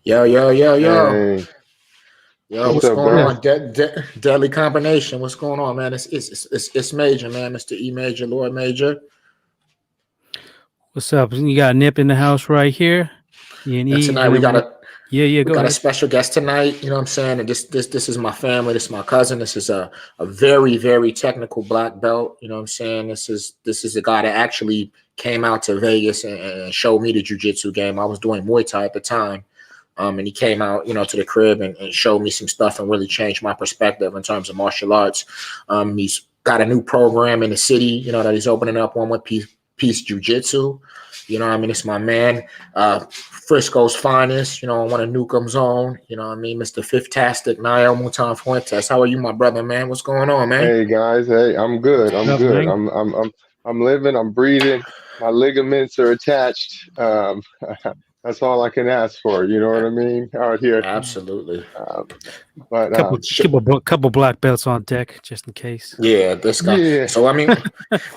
Yo, yo, yo, yo. Hey, Yo, what's what's up, going Bert? on? Deadly combination. What's going on, man? It's major, man. Mr. E Major, Lord Major. What's up? You got Nip in the house right here. E and And E, tonight and then yeah, we go got a ahead. special guest tonight. You know what I'm saying? And this is my family. This is my cousin. This is a very very technical black belt. You know what I'm saying? This is a guy that actually came out to Vegas and showed me the jiu-jitsu game. I was doing Muay Thai at the time. And he came out, to the crib and showed me some stuff and really changed my perspective in terms of martial arts. He's got a new program in the city, that he's opening up, one with Peace Jiu-Jitsu. It's my man, Frisco's finest, one of Newcomb's own, Mr. Fiftastic, Niall Mutan Fuentes. How are you, my brother, man? What's going on, man? Hey guys, hey, I'm good. What's I'm up, good. man? I'm living. I'm breathing. My ligaments are attached. That's all I can ask for. You know what I mean? Out here. Absolutely. Um, but Couple couple black belts on deck just in case. Yeah, this guy. yeah. So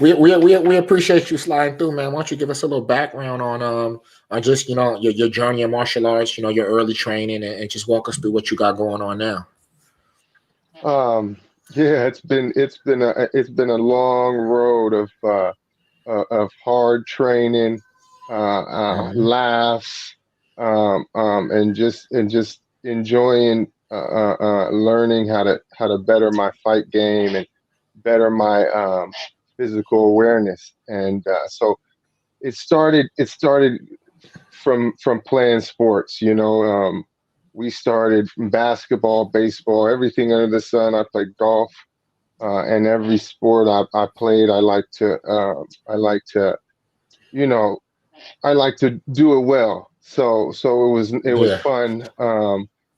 we appreciate you sliding through, man. Why don't you give us a little background on just your journey in martial arts, your early training, and just walk us through what you got going on now. Um, yeah. It's been a long road of hard training, Mm-hmm. laughs, and just enjoying learning how to better my fight game and better my physical awareness. And so it started from playing sports. We started from basketball, baseball, everything under the sun. I played golf, and every sport I played, you know, I like to do it well. So it was Yeah. fun.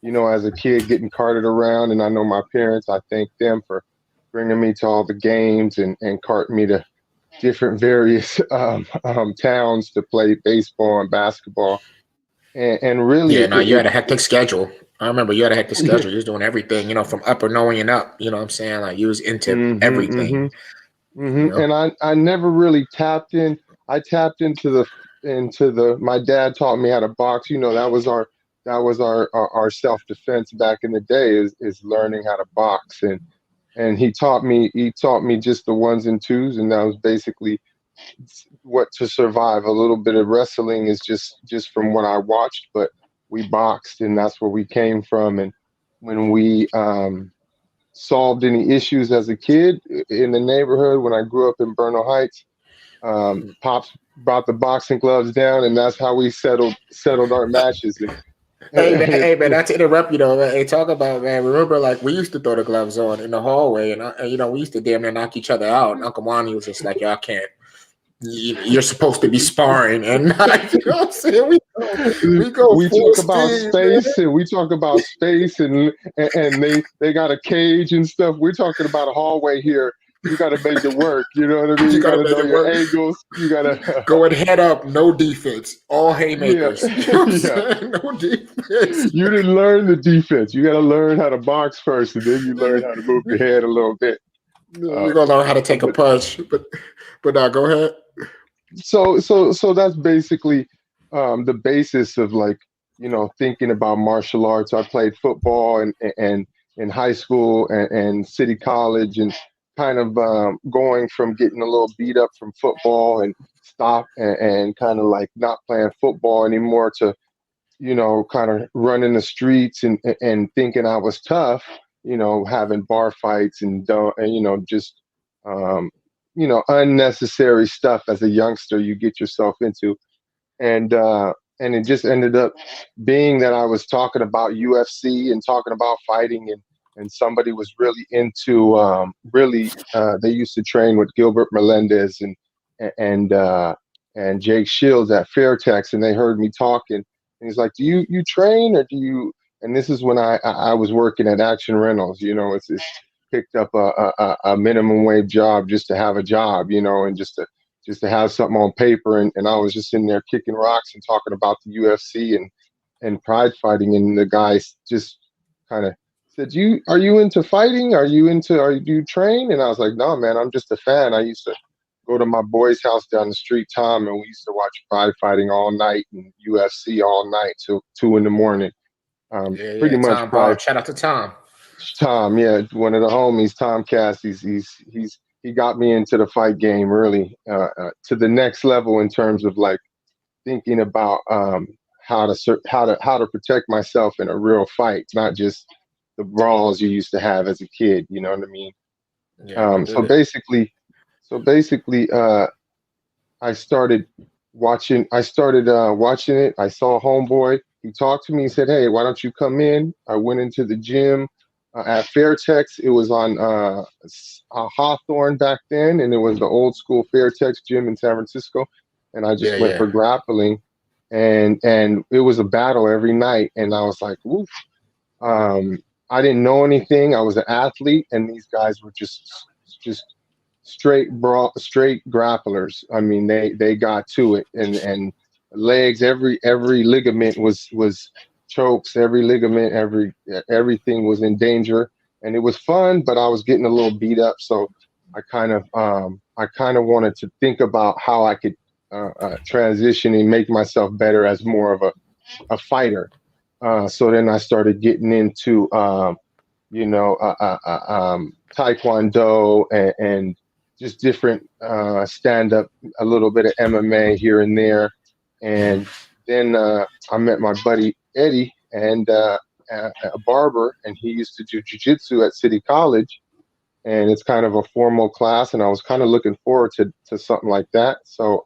As a kid getting carted around, and I know my parents. I thank them for bringing me to all the games and carting me to different various towns to play baseball and basketball. And really, Yeah, no, you had a hectic schedule. I remember you had a hectic yeah. schedule. You was doing everything, from upper knowing and up. You know what I'm saying? Like you was into everything. hmm You And know. I never really tapped in. I tapped into the my dad taught me how to box. That was our self defense back in the day is learning how to box. And he taught me just the ones and twos, and that was basically what to survive. A little bit of wrestling is just from what I watched, but we boxed, and that's where we came from. And when we solved any issues as a kid in the neighborhood, when I grew up in Bernal Heights, pops brought the boxing gloves down, and that's how we settled our matches. And and Hey man, not to interrupt you though. Man. Hey, talk about man. Remember, like we used to throw the gloves on in the hallway, and we used to damn near knock each other out. And Uncle Monty was just like, "Y'all can't. You're supposed to be sparring and not." You know what I'm saying? We go we full talk about steam, man. space, and we talk about space, and they got a cage and stuff. We're talking about a hallway here. You got to make it work. You know what I mean? You You got gotta to make know it your work. angles. You got to, Going head up, no defense, all yeah, haymakers. You know what I'm yeah. saying? No defense. You didn't learn the defense. You got to learn how to box first, and then you learn how to move your head a little bit. You're Uh, gonna learn how to take a but punch, but now go ahead. so that's basically the basis of, like, thinking about martial arts. I played football and in high school and city college, and kind of going from getting a little beat up from football and stop and kind of like not playing football anymore to kind of running the streets and thinking I was tough, having bar fights and don't and just um, unnecessary stuff as a youngster you get yourself into. And it just ended up being that I was talking about UFC and talking about fighting, and somebody was really into really they used to train with Gilbert Melendez and uh, and Jake Shields at Fairtex, and they heard me talking, and he's like, "Do you train, or do you?" And this is when I was working at Action Rentals. It's picked up a minimum wage job just to have a job, and just to have something on paper. And I was just in there kicking rocks and talking about the UFC and pride fighting. And the guys just kind of said, are you into fighting? Do you train?" And I was like, "No, man, I'm just a fan. I used to go to my boy's house down the street, Tom, and we used to watch pride fighting all night and UFC all night till 2 in the morning. Pretty much Tom pride. Ball. Shout out to Tom. Tom, yeah, one of the homies, Tom Cass. He got me into the fight game really to the next level in terms of like thinking about how to protect myself in a real fight, not just the brawls you used to have as a kid. You know what I mean? Yeah, So basically, I started watching. I started watching it. I saw Homeboy. He talked to me. He said, "Hey, why don't you come in?" I went into the gym at Fairtex. It was on Hawthorne back then, and it was the old school Fairtex gym in San Francisco. And I just went for grappling, and it was a battle every night. And I was like, "Oof." I didn't know anything. I was an athlete, and these guys were just straight grapplers. I mean, they got to it, and legs. Every ligament was chokes. Every ligament, everything was in danger, and it was fun. But I was getting a little beat up, so I kind of wanted to think about how I could transition and make myself better as more of a fighter. So then I started getting into Taekwondo and just different stand-up, a little bit of MMA here and there. And then I met my buddy Eddie, and a barber, and he used to do jiu-jitsu at City College. And it's kind of a formal class, and I was kind of looking forward to something like that. So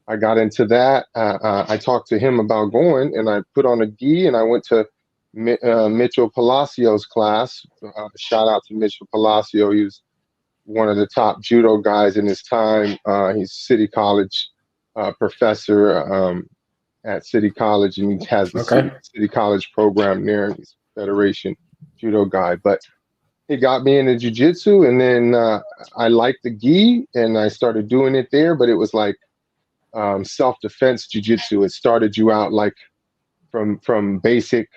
I got into that. I talked to him about going, and I put on a gi, and I went to Mitchell Palacio's class. Shout out to Mitchell Palacio. He was one of the top judo guys in his time. He's City College professor at City College, and he has the City College program there. He's a Federation judo guy. But he got me into jiu-jitsu, and then I liked the gi, and I started doing it there. But it was like self-defense jiu-jitsu. It started you out like from basic,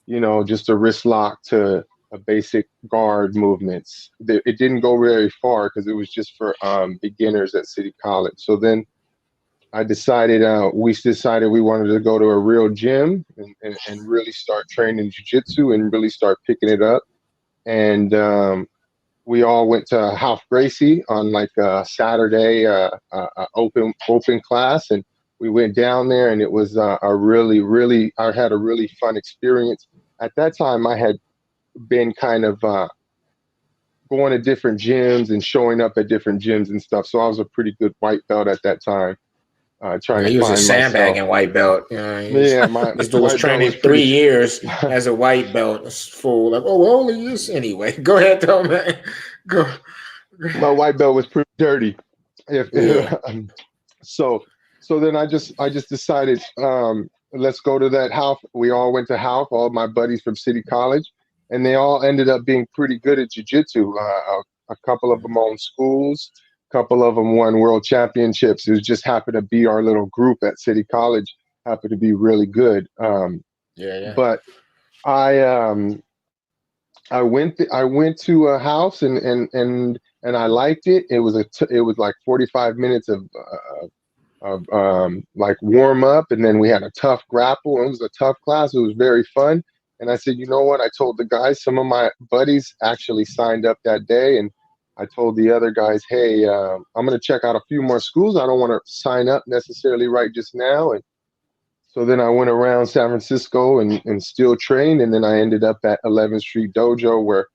just a wrist lock to a basic guard movements. It didn't go very far because it was just for beginners at City College. So then we decided we wanted to go to a real gym and really start training jiu-jitsu and really start picking it up. And we all went to Half Gracie on like a Saturday open class, and we went down there, and it was I had a really fun experience. At that time, I had been kind of going to different gyms and showing up at different gyms and stuff. So I was a pretty good white belt at that time. Trying to he was find a sandbagging myself. white belt. This dude was training 3 years as a white belt. It's full. Like, only this anyway. Go ahead, though, man. Go. My white belt was pretty dirty. So then I just decided, let's go to that house. We all went to house, all my buddies from City College, and they all ended up being pretty good at jiu-jitsu. A couple of them owned schools. A couple of them won world championships. It just happened to be our little group at City College happened to be really good. But I went to a house and I liked it. It was like 45 minutes of like warm up, and then we had a tough grapple. It was a tough class. It was very fun. And I said, you know what? I told the guys, some of my buddies actually signed up that day, and I told the other guys, hey, I'm going to check out a few more schools. I don't want to sign up necessarily right just now. And so then I went around San Francisco and still trained. And then I ended up at 11th Street Dojo, where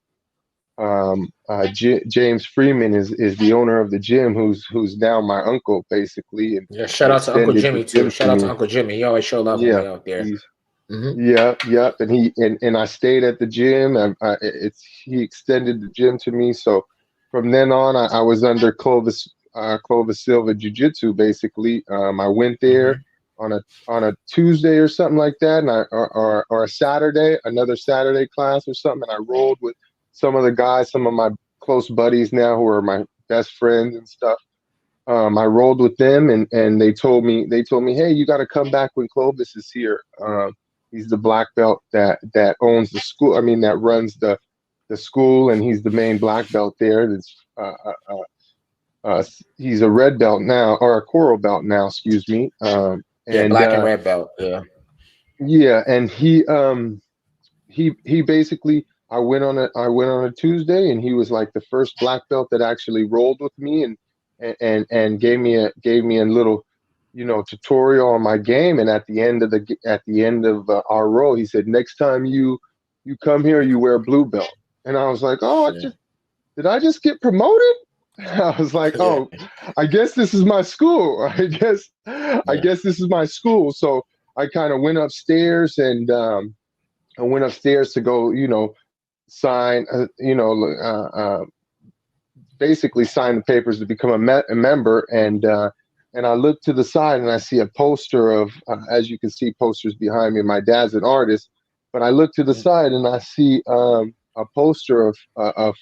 James Freeman is the owner of the gym, who's now my uncle, basically. And shout out to Uncle Jimmy, too. Shout out to Uncle Jimmy. He always showed up when we out there. Yeah. And I stayed at the gym. He extended the gym to me. So from then on, I was under Clovis Silva Jiu-Jitsu, basically. I went there on a Tuesday or something like that, and or a Saturday, another Saturday class or something, and I rolled with some of the guys, some of my close buddies now who are my best friends and stuff. I rolled with them, and they told me, hey, you got to come back when Clovis is here. He's the black belt that owns the school. I mean, that runs the school, and he's the main black belt there. That's He's a red belt now, or a coral belt now, excuse me. Yeah, And black and red belt. Yeah. yeah, and he basically, I went on a Tuesday, and he was like the first black belt that actually rolled with me, and gave me a little, tutorial on my game. And at the end of our roll, he said, next time you come here, you wear blue belt. And I was like, oh, Yeah. did I just get promoted? I was like, Yeah. oh, I guess this is my school. I Yeah. guess this is my school. So I kind of went upstairs, and I went upstairs to go, sign, basically sign the papers to become a member. And I look to the side, and I see a poster of, as you can see, posters behind me. My dad's an artist, but I look to the side, and I see a poster of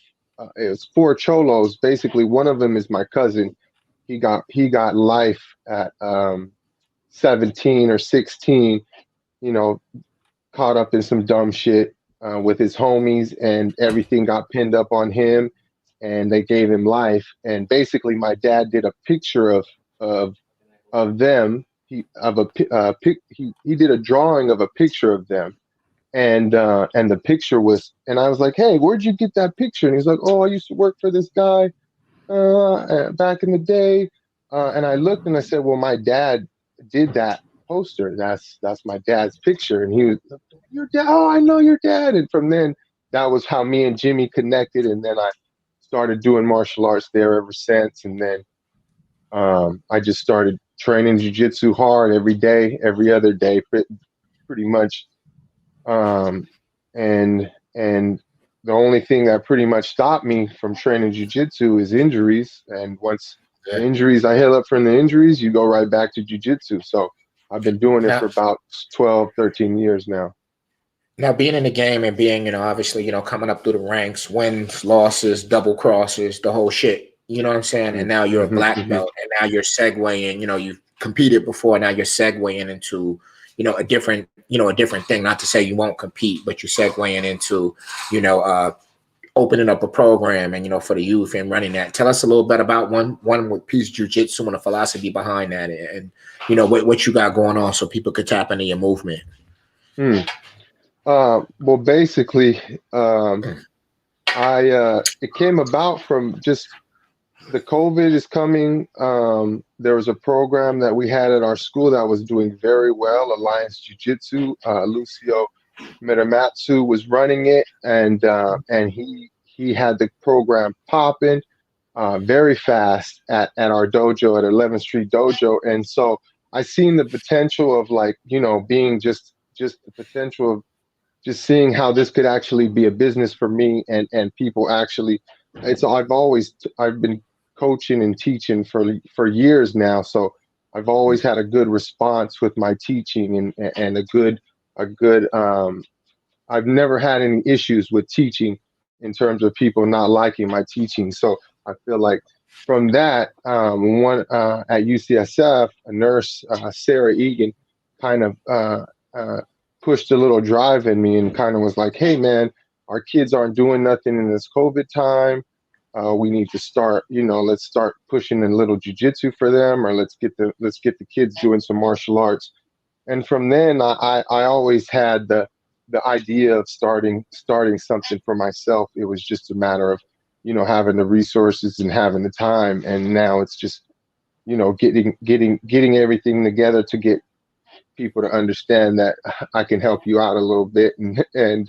it was four cholos. Basically, one of them is my cousin. He got life at 17 or 16. You know, caught up in some dumb shit with his homies, and everything got pinned up on him, and they gave him life. And basically, my dad did a picture of of them. He did a drawing of a picture of them, and the picture was. And I was like, hey, where'd you get that picture? And he's like, oh, I used to work for this guy back in the day. And I looked, and I said, well, my dad did that poster. That's my dad's picture. And he was, your dad. Oh, I know your dad. And from then, that was how me and Jimmy connected. And then I started doing martial arts there ever since. And then I just started training jujitsu hard every day, every other day, pretty much. Um, and the only thing that pretty much stopped me from training jujitsu is injuries. And once the Yeah. injuries, I heal up from the injuries, you go right back to jujitsu. So I've been doing it for Now, about 12, 13 years now. now being in the game and being, obviously, coming up through the ranks, wins, losses, double crosses, the whole shit. You know what I'm saying? And now you're a Mm-hmm, black hmm. belt, and now you're segueing. You've competed before. Now you're segueing into, a different thing. Not to say you won't compete, but you're segueing into, you know, uh, opening up a program and for the youth and running that. Tell us a little bit about one with Peace Jiu-Jitsu and the philosophy behind that, and what you got going on, so people could tap into your movement. Hmm. Well, basically, it came about from just the COVID is coming. There was a program that we had at our school that was doing very well, Alliance Jiu-Jitsu. Lucio Miramatsu was running it, and he had the program popping very fast at our dojo at 11th Street Dojo. And so I seen the potential of, like, being just the potential of just seeing how this could actually be a business for me, and people actually. I've been coaching and teaching for years now, so I've always had a good response with my teaching, and a good I've never had any issues with teaching in terms of people not liking my teaching. So I feel like from that, one at UCSF, a nurse, Sarah Egan, kind of pushed a little drive in me, and kind of was like, "Hey, man, our kids aren't doing nothing in this COVID time. We need to start, let's start pushing a little jujitsu for them, or let's get the kids doing some martial arts." And from then, I always had the idea of starting something for myself. It was just a matter of, having the resources and having the time. And now it's just, getting everything together to get people to understand that I can help you out a little bit, and we can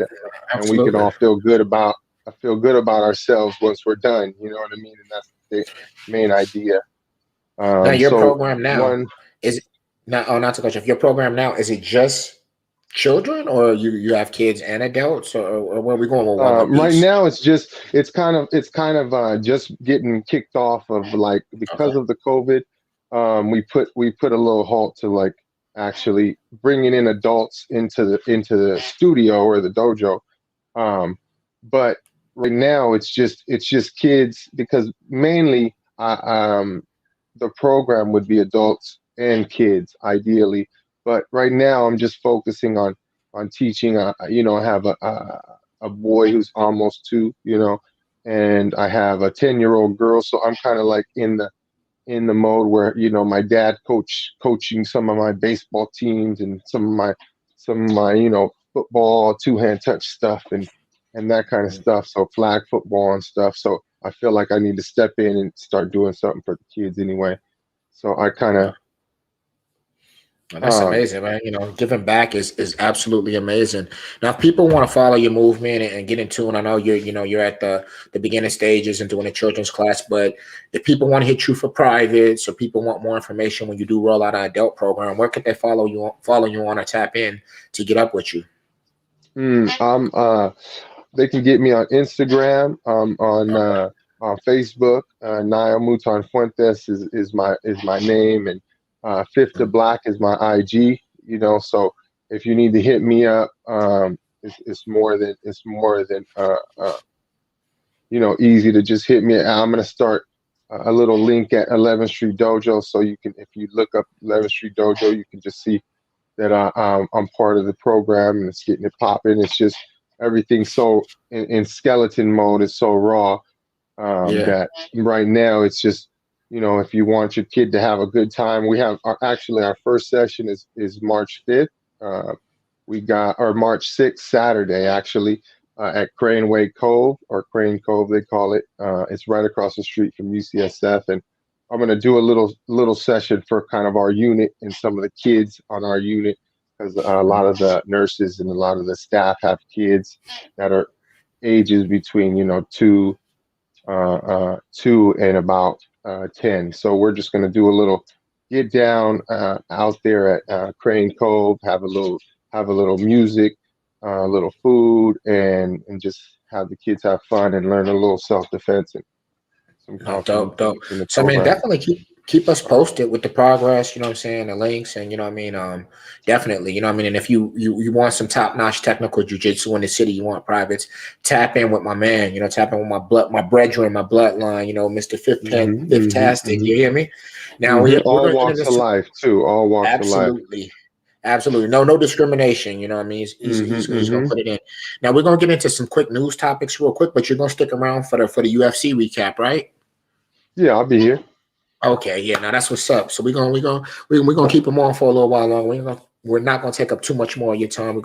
Absolutely. all feel good about ourselves once we're done. You know what I mean? And that's the main idea. Now your So program now one. is not. Oh, not to cut you off. Your program now, is it just children, or you have kids and adults, or where are we going with one with Right Peace? now, it's kind of just getting kicked off of, like, Okay. because of the COVID. We put a little halt to, like, actually bringing in adults into the studio or the dojo. Um, but right now, it's just kids, because mainly the program would be adults and kids ideally. But right now, I'm just focusing on teaching. I have a boy who's almost 2. and I have a 10-year-old girl. So I'm kind of like in the mode where, you know, my dad coaching some of my baseball teams and some of my, you know, football, two-hand touch stuff and that kind of stuff. So flag football and stuff. So I feel like I need to step in and start doing something for the kids anyway. So I kind of Oh, that's amazing, man. You know, giving back is absolutely amazing. Now, if people want to follow your movement and get into it, I know you're at the beginning stages and doing a children's class, but if people want to hit you for private, so people want more information when you do roll out an adult program, where could they follow you on or tap in to get up with you? They can get me on Instagram, on Facebook. Naya Mutan Fuentes is my name, and Fifth to Black is my IG. You know, so if you need to hit me up, it's more than you know, easy to just hit me. I'm gonna start a little link at 11th Street Dojo, so you can, if you look up 11th Street Dojo, you can just see that I'm part of the program and it's getting it popping. It's just everything's so in skeleton mode. It's so raw that right now it's just, you know, if you want your kid to have a good time, we have our first session is March 5th. We got our March 6th Saturday actually at Craneway Cove, or Crane Cove they call it. It's right across the street from UCSF, and I'm going to do a little session for kind of our unit and some of the kids on our unit, because a lot of the nurses and a lot of the staff have kids that are ages between, you know, two and about 10. So we're just going to do a little get down out there at Crane Cove, have a little music, a little food, and just have the kids have fun and learn a little self-defense and some confidence Dope. in the So I mean, program. definitely keep us posted with the progress, you know what I'm saying, the links, and you know what I mean, definitely, you know what I mean. And if you want some top-notch technical jiu-jitsu in the city, you want privates, tap in with my man, you know, tap in with my brethren, my bloodline, you know, Mr. Fifth Tastic, you hear me? Now we're All gonna get walks into of life too. All walks of life. Absolutely. No discrimination. You know what I mean? He's gonna put it in. Now we're gonna get into some quick news topics real quick, but you're gonna stick around for the UFC recap, right? Yeah, I'll be here. Okay, yeah, now that's what's up. So we're gonna keep them on for a little while longer. We're not gonna take up too much more of your time. We're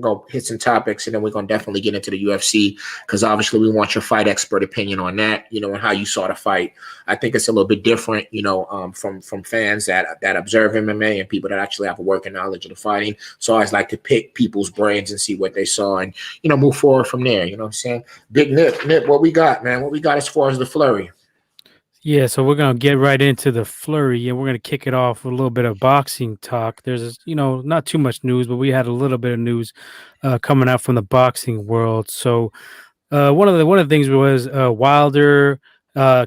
gonna hit some topics, and then we're gonna definitely get into the UFC, because obviously we want your fight expert opinion on that. You know, and how you saw the fight. I think it's a little bit different. You know, from fans that observe MMA and people that actually have a working knowledge of the fighting. So I always like to pick people's brains and see what they saw, and you know, move forward from there. You know what I'm saying? Big Nip, what we got, man? What we got as far as the flurry? Yeah, so we're gonna get right into the flurry, and we're gonna kick it off with a little bit of boxing talk. There's, not too much news, but we had a little bit of news coming out from the boxing world. So one of the things was Wilder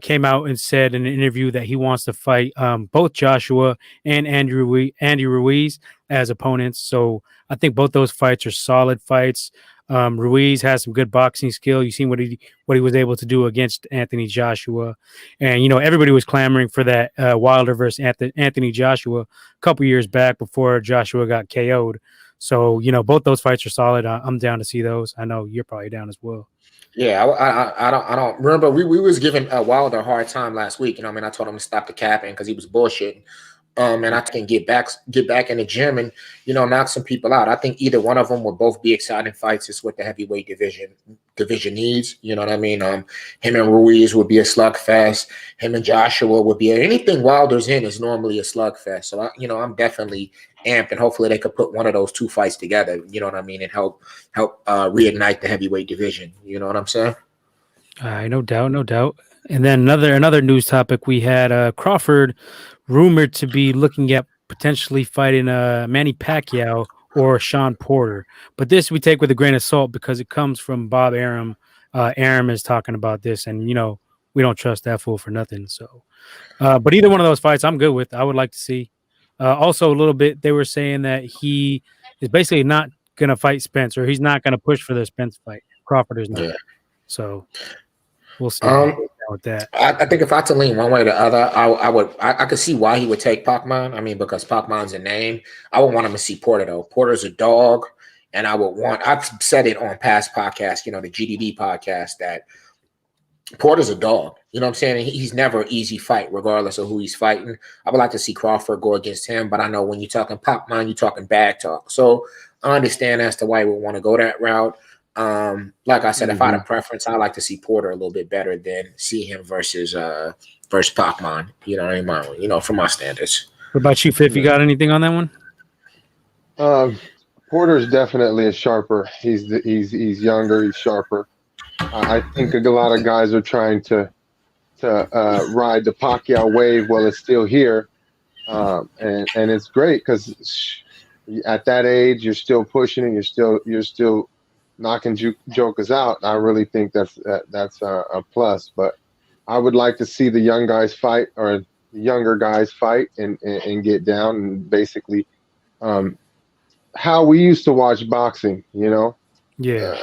came out and said in an interview that he wants to fight both Joshua and Andy Ruiz as opponents. So I think both those fights are solid fights. Ruiz has some good boxing skill. You seen what he was able to do against Anthony Joshua, and everybody was clamoring for that Wilder versus Anthony Joshua a couple years back before Joshua got KO'd. So both those fights are solid. I'm down to see those. I know you're probably down as well. Yeah, I don't remember. We was giving Wilder a hard time last week. You know, what I mean, I told him to stop the capping because he was bullshitting. And I can get back in the gym and knock some people out. I think either one of them will both be exciting fights. It's what the heavyweight division needs. You know what I mean? Him and Ruiz would be a slugfest. Him and Joshua would be anything Wilder's in is normally a slugfest. So I'm definitely amped, and hopefully they could put one of those two fights together. You know what I mean? And help reignite the heavyweight division. You know what I'm saying? No doubt, no doubt. And then another news topic we had Crawford rumored to be looking at potentially fighting Manny Pacquiao or Sean Porter. But this we take with a grain of salt because it comes from Bob Arum. Arum is talking about this, and we don't trust that fool for nothing. So, but either one of those fights, I'm good with. I would like to see. Also, a little bit, they were saying that he is basically not going to fight Spence, or he's not going to push for the Spence fight. Crawford is not. Yeah. So we'll see with that. I think if I had to lean one way or the other, I could see why he would take Pacman. I mean, because Pacman's a name. I would want him to see Porter though. Porter's a dog, and I've said it on past podcasts, the GDD podcast, that Porter's a dog. You know what I'm saying? And he's never an easy fight, regardless of who he's fighting. I would like to see Crawford go against him, but I know when you're talking pop mine, you're talking bag talk. So I understand as to why he would want to go that route. Like I said, if I had a preference, I like to see Porter a little bit better than see him versus Pacman. You know what I mean? You know, from my standards. What about you, Fifth? You got anything on that one? Porter's definitely a sharper. He's younger. He's sharper. I think a lot of guys are trying to ride the Pacquiao wave while it's still here, and it's great because at that age you're still pushing and you're still knocking jokers out. I really think that's a plus. But I would like to see the young guys fight or the younger guys fight and get down and basically how we used to watch boxing, you know. Yeah,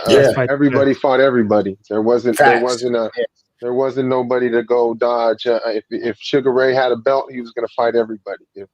everybody fought everybody. There wasn't nobody to go dodge. If Sugar Ray had a belt, he was going to fight everybody. If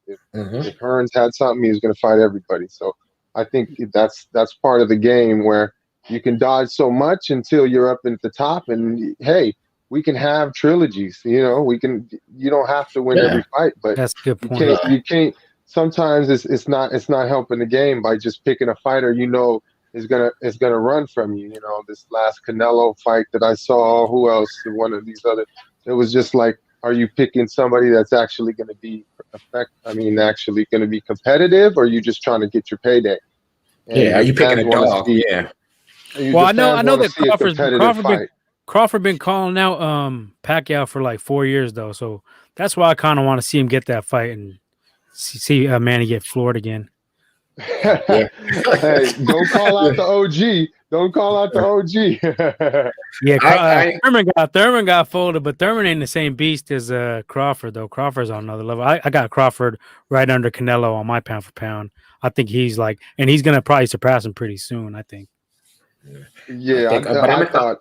Hearns had something, he was going to fight everybody. So I think that's part of the game where you can dodge so much until you're up at the top. And hey, we can have trilogies. You know, you don't have to win every fight, but that's a good point. You can't. Sometimes it's not helping the game by just picking a fighter you know is gonna run from you. You know, this last Canelo fight that I saw. Who else? One of these other. It was just like, are you picking somebody that's actually going to be actually going to be competitive, or are you just trying to get your payday? And are you picking a dog? Well, I know that Crawford been calling out Pacquiao for like 4 years though, so that's why I kind of want to see him get that fight and see Manny get floored again. Hey, don't call out the OG. Don't call out the OG. Thurman got folded, but Thurman ain't the same beast as Crawford though. Crawford's on another level. I got Crawford right under Canelo on my pound for pound. I think he's like, and he's gonna probably surpass him pretty soon. I think. Yeah, I thought.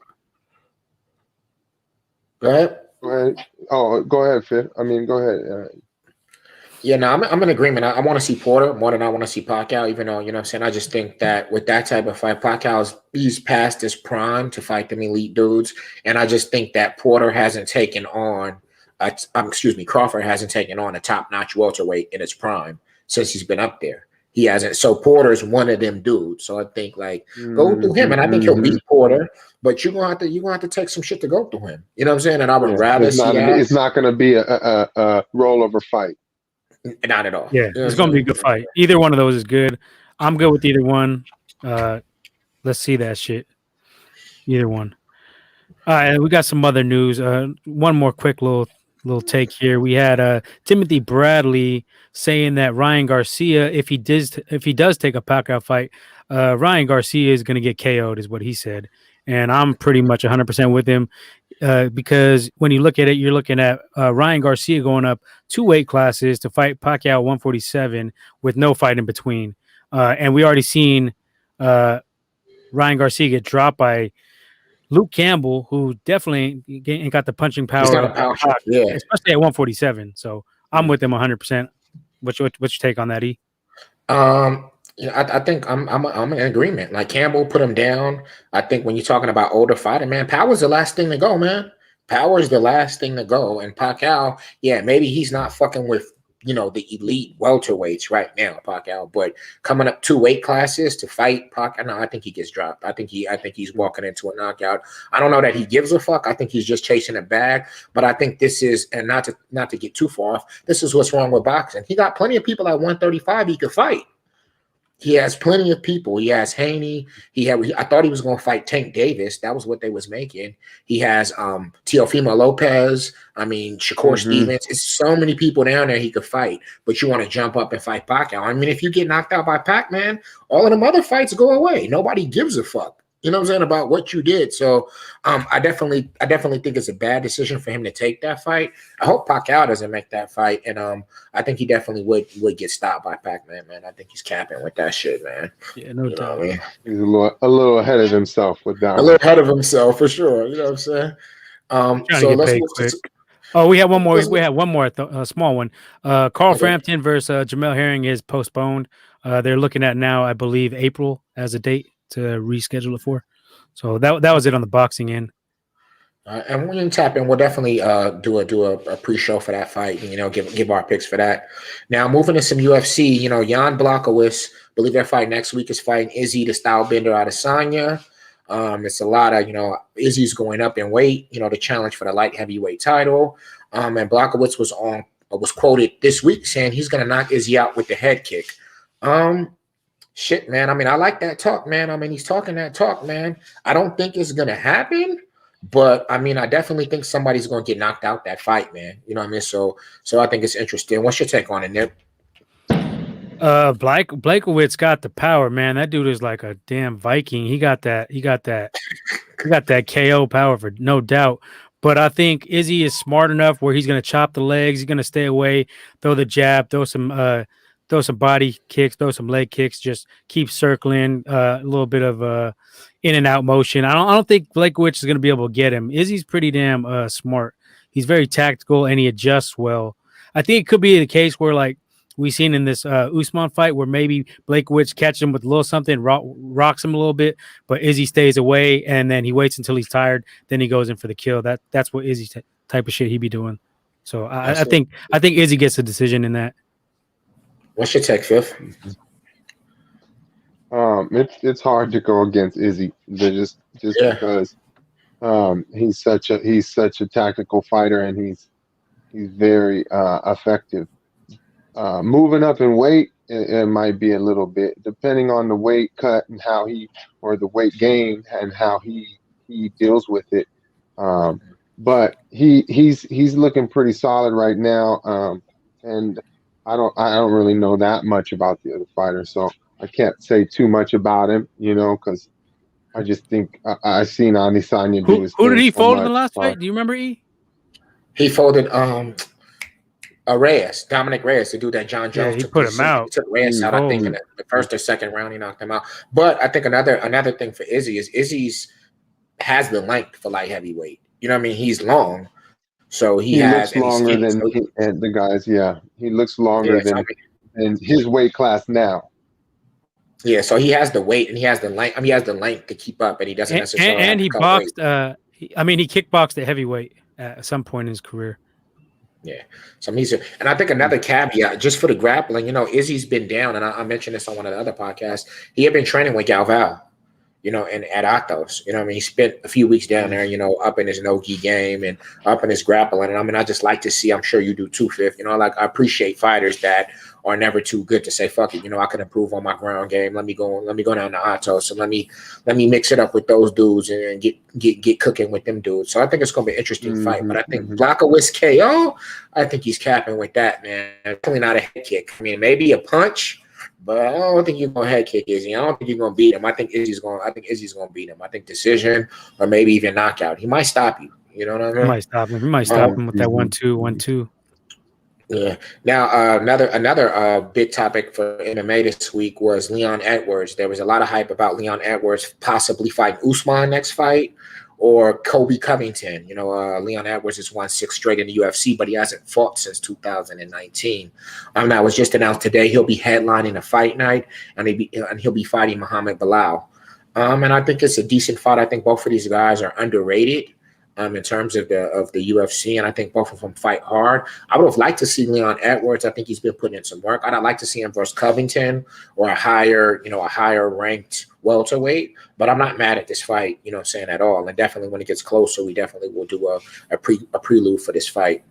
Go ahead. Go ahead. Oh, go ahead, Fifth. Go ahead. Yeah, no, I'm in agreement. I want to see Porter more than I want to see Pacquiao, even though, you know what I'm saying, I just think that with that type of fight, he's past his prime to fight them elite dudes. And I just think that Porter hasn't taken on, Crawford hasn't taken on a top-notch welterweight in his prime since he's been up there. He hasn't. So Porter's one of them dudes. So I think go through him, and I think he'll beat Porter. But you're gonna have to take some shit to go through him. You know what I'm saying? And I would rather see that. It's not gonna be a rollover fight. Not at all. Yeah, it's gonna be a good fight. Either one of those is good. I'm good with either one. Let's see that shit. Either one. All right, we got some other news. One more quick little take here. We had Timothy Bradley saying that Ryan Garcia, if he does take a Pacquiao fight, Ryan Garcia is going to get KO'd, is what he said. And I'm pretty much 100% with him because when you look at it, you're looking at Ryan Garcia going up 2 weight classes to fight Pacquiao 147 with no fight in between. And we already seen Ryan Garcia get dropped by Luke Campbell, who definitely ain't got the punching power, especially at 147. So I'm with him 100%. What's your take on that, E? I think I'm in agreement. Like, Campbell put him down. I think when you're talking about older fighter, man, power's the last thing to go, man. Power is the last thing to go. And Pacquiao, maybe he's not fucking with, the elite welterweights right now, Pacquiao, but coming up 2 weight classes to fight Pacquiao, no, I think he gets dropped. I think he's walking into a knockout. I don't know that he gives a fuck. I think he's just chasing a bag. But I think this is, and not to get too far off, this is what's wrong with boxing. He got plenty of people at 135 he could fight. He has plenty of people. He has Haney. I thought he was going to fight Tank Davis. That was what they was making. He has Teofimo Lopez. Shakur Stevens. It's so many people down there he could fight. But you want to jump up and fight Pacquiao. If you get knocked out by Pac-Man, all of them other fights go away. Nobody gives a fuck. You know what I'm saying, about what you did. So I definitely think it's a bad decision for him to take that fight. I hope Pacquiao doesn't make that fight, and I think he definitely would get stopped by Pac-Man, man. I think he's capping with that shit, man. Yeah, no doubt. He's a little ahead of himself with that. A little ahead of himself for sure. You know what I'm saying? So let's move to. We have one more. We have one more, a small one. Carl Frampton versus Jamel Herring is postponed. They're looking at now, I believe, April as a date to reschedule it for. So that was it on the boxing end. And when you tap in, we'll definitely do a pre-show for that fight. You know, give our picks for that. Now moving to some UFC. You know, Jan Blachowicz, believe their fight next week is fighting Izzy, the style bender out of Sanya. It's a lot of, you know, Izzy's going up in weight. You know, the challenge for the light heavyweight title. And Blachowicz was quoted this week saying he's gonna knock Izzy out with the head kick. Shit, man. I mean, I like that talk, man. I mean, he's talking that talk, man. I don't think it's gonna happen. But I mean, I definitely think somebody's going to get knocked out that fight, man. You know what I mean? So I think it's interesting. What's your take on it, Nip? Blachowicz got the power, man. That dude is like a damn Viking. He got that KO power for no doubt. But I think Izzy is smart enough where he's going to chop the legs. He's going to stay away, throw the jab, throw some body kicks, throw some leg kicks, just keep circling, a little bit of in and out motion. I don't think Blachowicz is going to be able to get him. Izzy's pretty damn smart. He's very tactical and he adjusts well. I think it could be the case where, like we seen in this Usman fight, where maybe Blachowicz catches him with a little something, rocks him a little bit, but Izzy stays away and then he waits until he's tired, then he goes in for the kill. That's what Izzy type of shit he be doing. So I think Izzy gets a decision in that. What's your take, Fifth? It's hard to go against Izzy just because he's such a tactical fighter and he's very effective. Moving up in weight, it might be a little bit depending on the weight cut and how the weight gain and how he deals with it. But he's looking pretty solid right now. And I don't really know that much about the other fighter, so I can't say too much about him, you know, because I just think I seen Adesanya do his thing. Who did he so fold in the much. last fight? Do you remember, E? He folded Reyes, Dominic Reyes, the dude that John Jones he put him out. He took Reyes out, I think, in the first or second round. He knocked him out. But I think another thing for Izzy is Izzy's has the length for light heavyweight. You know what I mean? He's long. So he has looks longer than the guys. Yeah, he looks longer than his weight class now. Yeah, so he has the weight and he has the length. I mean, he has the length to keep up, and he doesn't necessarily. And he boxed. He kickboxed at heavyweight at some point in his career. Yeah, so and I think another caveat just for the grappling. You know, Izzy's been down, and I mentioned this on one of the other podcasts. He had been training with Galval, you know, and at Atos. You know what I mean? He spent a few weeks down there, you know, up in his no-gi game and up in his grappling. And I mean, I just like to see, I'm sure you do too, Fifth. You know, I appreciate fighters that are never too good to say, fuck it, you know, I can improve on my ground game. Let me go down to Atos and let me mix it up with those dudes and get cooking with them dudes. So I think it's gonna be an interesting fight. But I think Blachowicz KO, I think he's capping with that, man. Definitely not a head kick. I mean, maybe a punch. But I don't think you're gonna head kick Izzy. I don't think you're gonna beat him. I think Izzy's gonna beat him. I think decision or maybe even knockout. He might stop you. You know what I mean? He might stop him. He might stop him with that 1-2. Yeah. Now another big topic for MMA this week was Leon Edwards. There was a lot of hype about Leon Edwards possibly fighting Usman next fight or Kobe Covington. You know, Leon Edwards has won 6 straight in the UFC, but he hasn't fought since 2019. That was just announced today. He'll be headlining a fight night, and he'll be fighting Muhammad Bilal. And I think it's a decent fight. I think both of these guys are underrated in terms of the UFC, and I think both of them fight hard. I would have liked to see Leon Edwards. I think he's been putting in some work. I'd like to see him versus Covington or a higher ranked welterweight. But I'm not mad at this fight, you know what I'm saying, at all. And definitely when it gets closer, we definitely will do a prelude for this fight.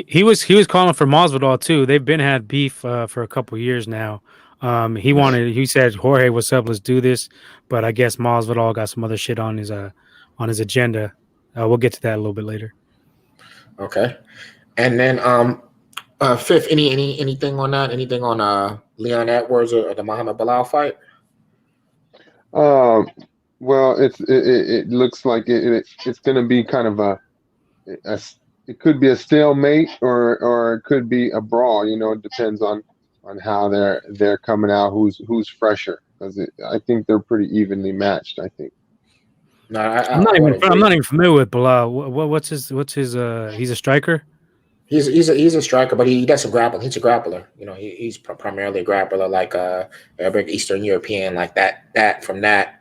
He was calling for Masvidal too. They've been had beef for a couple years now. He said, Jorge, what's up? Let's do this. But I guess Masvidal got some other shit on his agenda. We'll get to that a little bit later. Okay. And then Fifth, anything on that? Anything on Leon Edwards or the Muhammad Bilal fight? Well, it looks like it's going to be kind of it could be a stalemate or it could be a brawl. You know, it depends on how they're coming out. Who's fresher? Because I think they're pretty evenly matched. I think. No, I'm not even familiar with Bilal. What's his? He's a striker. He's a striker, but he does some grappling. He's a grappler. You know, he's primarily a grappler, like a big Eastern European, like that from that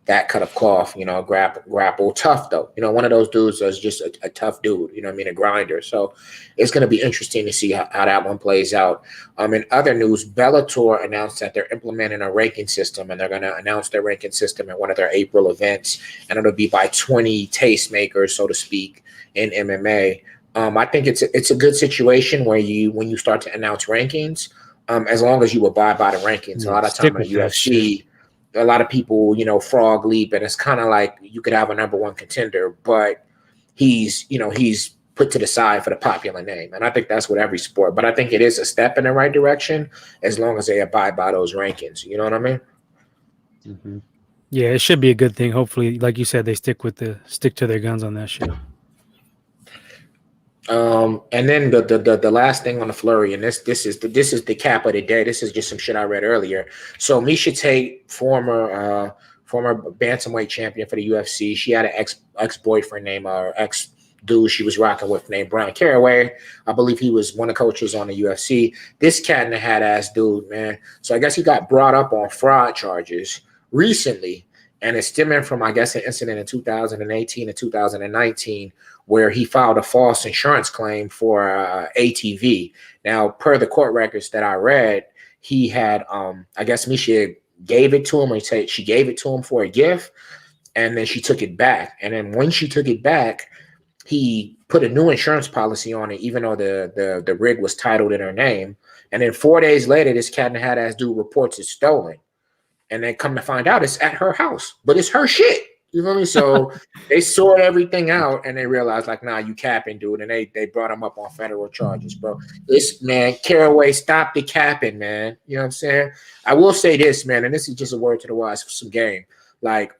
that cut of cloth, grapple tough though. One of those dudes that's just a tough dude, a grinder. So it's going to be interesting to see how that one plays out. In other news, Bellator announced that they're implementing a ranking system, and they're going to announce their ranking system at one of their April events, and it'll be by 20 tastemakers, so to speak, in MMA. I think it's a good situation when you start to announce rankings, as long as you abide by the rankings. A lot of time in the UFC, a lot of people, frog leap, and it's kind of like you could have a number one contender, but he's put to the side for the popular name. And I think that's with every sport. But I think it is a step in the right direction as long as they abide by those rankings. You know what I mean? Mm-hmm. Yeah, it should be a good thing. Hopefully, like you said, they stick to their guns on that shit. And then the last thing on the flurry, and this is the cap of the day. This is just some shit I read earlier. So Miesha Tate, former bantamweight champion for the UFC, she had an ex-boyfriend named ex dude she was rocking with named Brian Caraway. I believe he was one of the coaches on the UFC. This cat in the hat ass dude, man. So I guess he got brought up on fraud charges recently, and it's stemming from, I guess, an incident in 2018 and 2019 where he filed a false insurance claim for ATV. Now, per the court records that I read, he had, I guess Miesha gave it to him, or she gave it to him for a gift, and then she took it back. And then when she took it back, he put a new insurance policy on it, even though the rig was titled in her name. And then 4 days later, this cat in the hat ass dude reports it's stolen. And then come to find out it's at her house, but it's her shit. You know what I mean? So they sort everything out, and they realized, like, nah, you capping, dude. And they brought him up on federal charges, bro. This, man, Caraway, stop the capping, man. You know what I'm saying? I will say this, man, and this is just a word to the wise for some game. Like,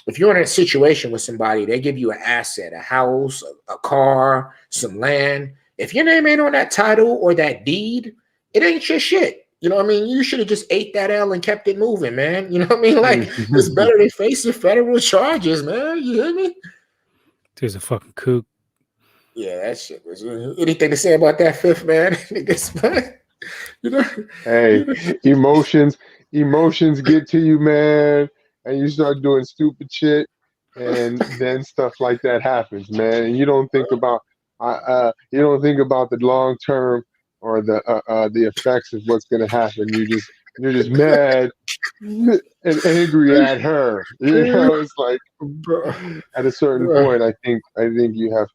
if you're in a situation with somebody, they give you an asset, a house, a car, some land. If your name ain't on that title or that deed, it ain't your shit. You know what I mean? You should have just ate that L and kept it moving, man. You know what I mean? Like, it's better than facing federal charges, man. You hear me? Dude's a fucking kook. Yeah, that shit was. Anything to say about that, fifth man? You know? Hey, emotions get to you, man, and you start doing stupid shit, and then stuff like that happens, man. And you don't think about the long term or the effects of what's going to happen. You're just mad and angry at her. You know, it's like at a certain point, I think you have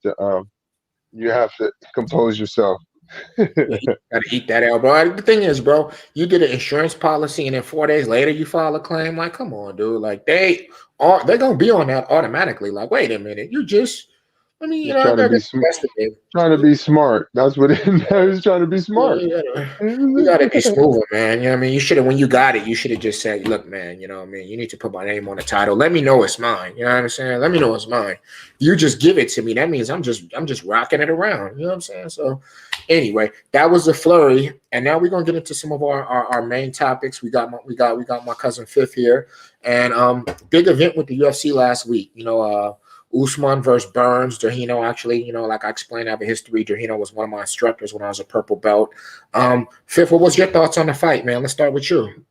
to compose yourself. Yeah, you gotta eat that out, bro. The thing is, bro, you did an insurance policy, and then 4 days later you file a claim. Like, come on, dude. Like, they're gonna be on that automatically. Like, wait a minute, You're trying to be smart. That's what it is. Trying to be smart. Yeah, you gotta be smooth, man. You know what I mean? You should have, when you got it, you should have just said, look, man, you know what I mean? You need to put my name on the title. Let me know it's mine. You know what I'm saying? Let me know it's mine. You just give it to me. That means I'm just rocking it around. You know what I'm saying? So anyway, that was the flurry. And now we're gonna get into some of our main topics. We got my cousin Fifth here. And big event with the UFC last week. Usman versus Burns. Jorginho, actually, like I explained, I have a history. Jorginho was one of my instructors when I was a purple belt. Fifth, what was your thoughts on the fight, man? Let's start with you.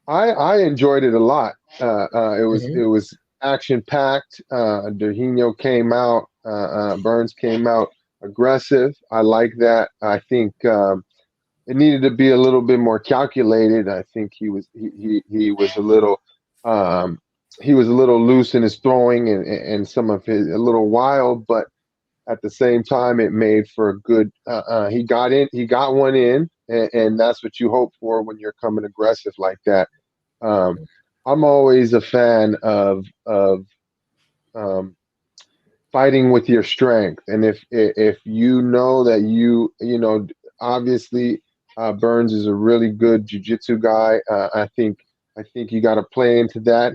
I enjoyed it a lot. It was action packed. Jorginho came out. Burns came out aggressive. I like that. I think it needed to be a little bit more calculated. I think he was a little loose in his throwing and some of his a little wild, but at the same time it made for a good. He got one in, and that's what you hope for when you're coming aggressive like that. I'm always a fan of fighting with your strength, and if you know that obviously. Burns is a really good jiu-jitsu guy. I think you got to play into that.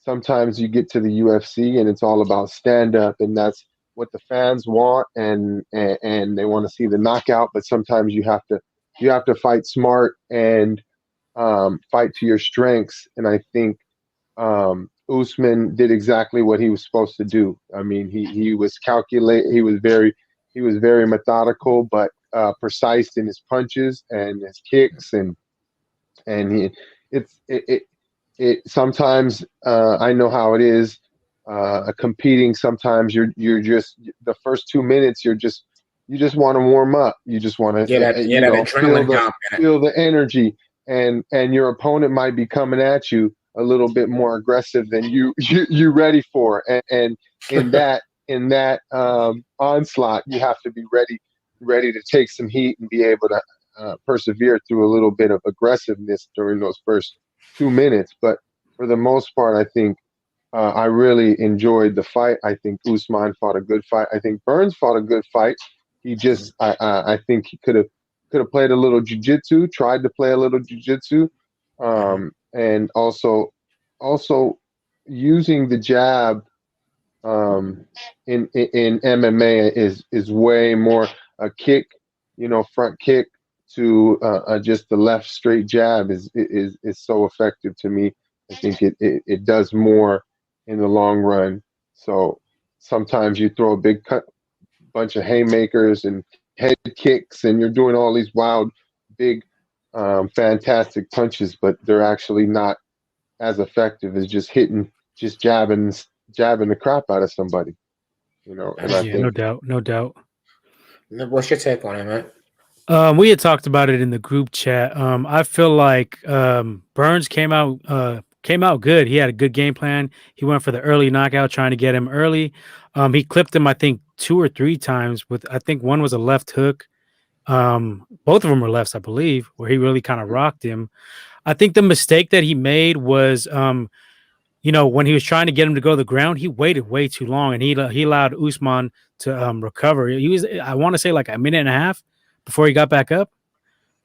Sometimes you get to the UFC and it's all about stand-up, and that's what the fans want, and they want to see the knockout. But sometimes you have to fight smart and fight to your strengths. And I think Usman did exactly what he was supposed to do. I mean, he was calculate. He was very methodical, but precise in his punches and his kicks, and And it sometimes I know how it is competing. Sometimes you're just the first 2 minutes you just want to warm up. You just want to That adrenaline dump. feel the energy, and your opponent might be coming at you a little bit more aggressive than you ready for, and in that onslaught, you have to be ready to take some heat and be able to persevere through a little bit of aggressiveness during those first 2 minutes. But for the most part, I think I really enjoyed the fight. I think Usman fought a good fight. I think Burns fought a good fight. He just, I think he could have played a little jiu-jitsu, tried to play a little jiu-jitsu, and also using the jab in MMA is way more a kick, front kick to just the left straight jab is so effective to me. I think it does more in the long run. So sometimes you throw a big bunch of haymakers and head kicks, and you're doing all these wild, big, fantastic punches, but they're actually not as effective as just jabbing the crap out of somebody. And I think, no doubt. What's your take on it, man? We had talked about it in the group chat. I feel like Burns came out good. He had a good game plan. He went for the early knockout, trying to get him early. He clipped him, I think, 2 or 3 times with, I think one was a left hook. Both of them were lefts, I believe, where he really kind of rocked him. I think the mistake that he made was, when he was trying to get him to go to the ground, he waited way too long, and he allowed Usman to recover. He was, I want to say, like a minute and a half before he got back up,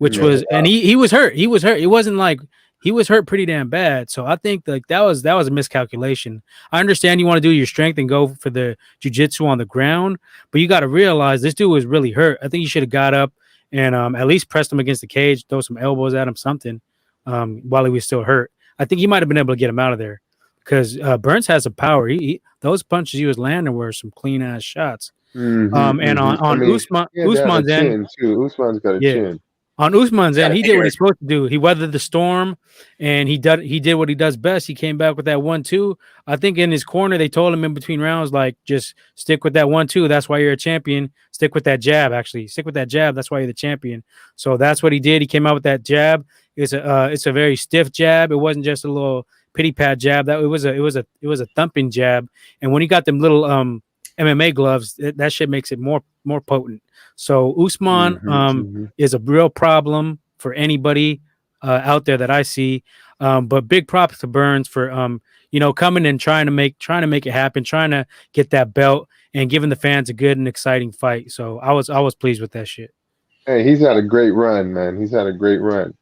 and he was hurt. He was hurt. It wasn't like he was hurt pretty damn bad. So I think like that was a miscalculation. I understand you want to do your strength and go for the jiu-jitsu on the ground, but you got to realize this dude was really hurt. I think you should have got up and at least pressed him against the cage, throw some elbows at him, something, while he was still hurt. I think he might have been able to get him out of there because Burns has some power. Those punches he was landing were some clean ass shots. And on Usman's end too. Usman's got a chin. On Usman's end, he did what he's supposed to do. He weathered the storm, and he did what he does best. He came back with that 1-2. I think in his corner, they told him in between rounds, like, just stick with that 1-2. That's why you're a champion. Stick with that jab, actually. Stick with that jab. That's why you're the champion. So that's what he did. He came out with that jab. It's a very stiff jab. It wasn't just a little pity pad jab. That it was a thumping jab. And when he got them little MMA gloves, that shit makes it more potent. So Usman is a real problem for anybody out there that I see. But big props to Burns for coming and trying to make it happen, trying to get that belt and giving the fans a good and exciting fight. So I was pleased with that shit. Hey, he's had a great run, man. He's had a great run.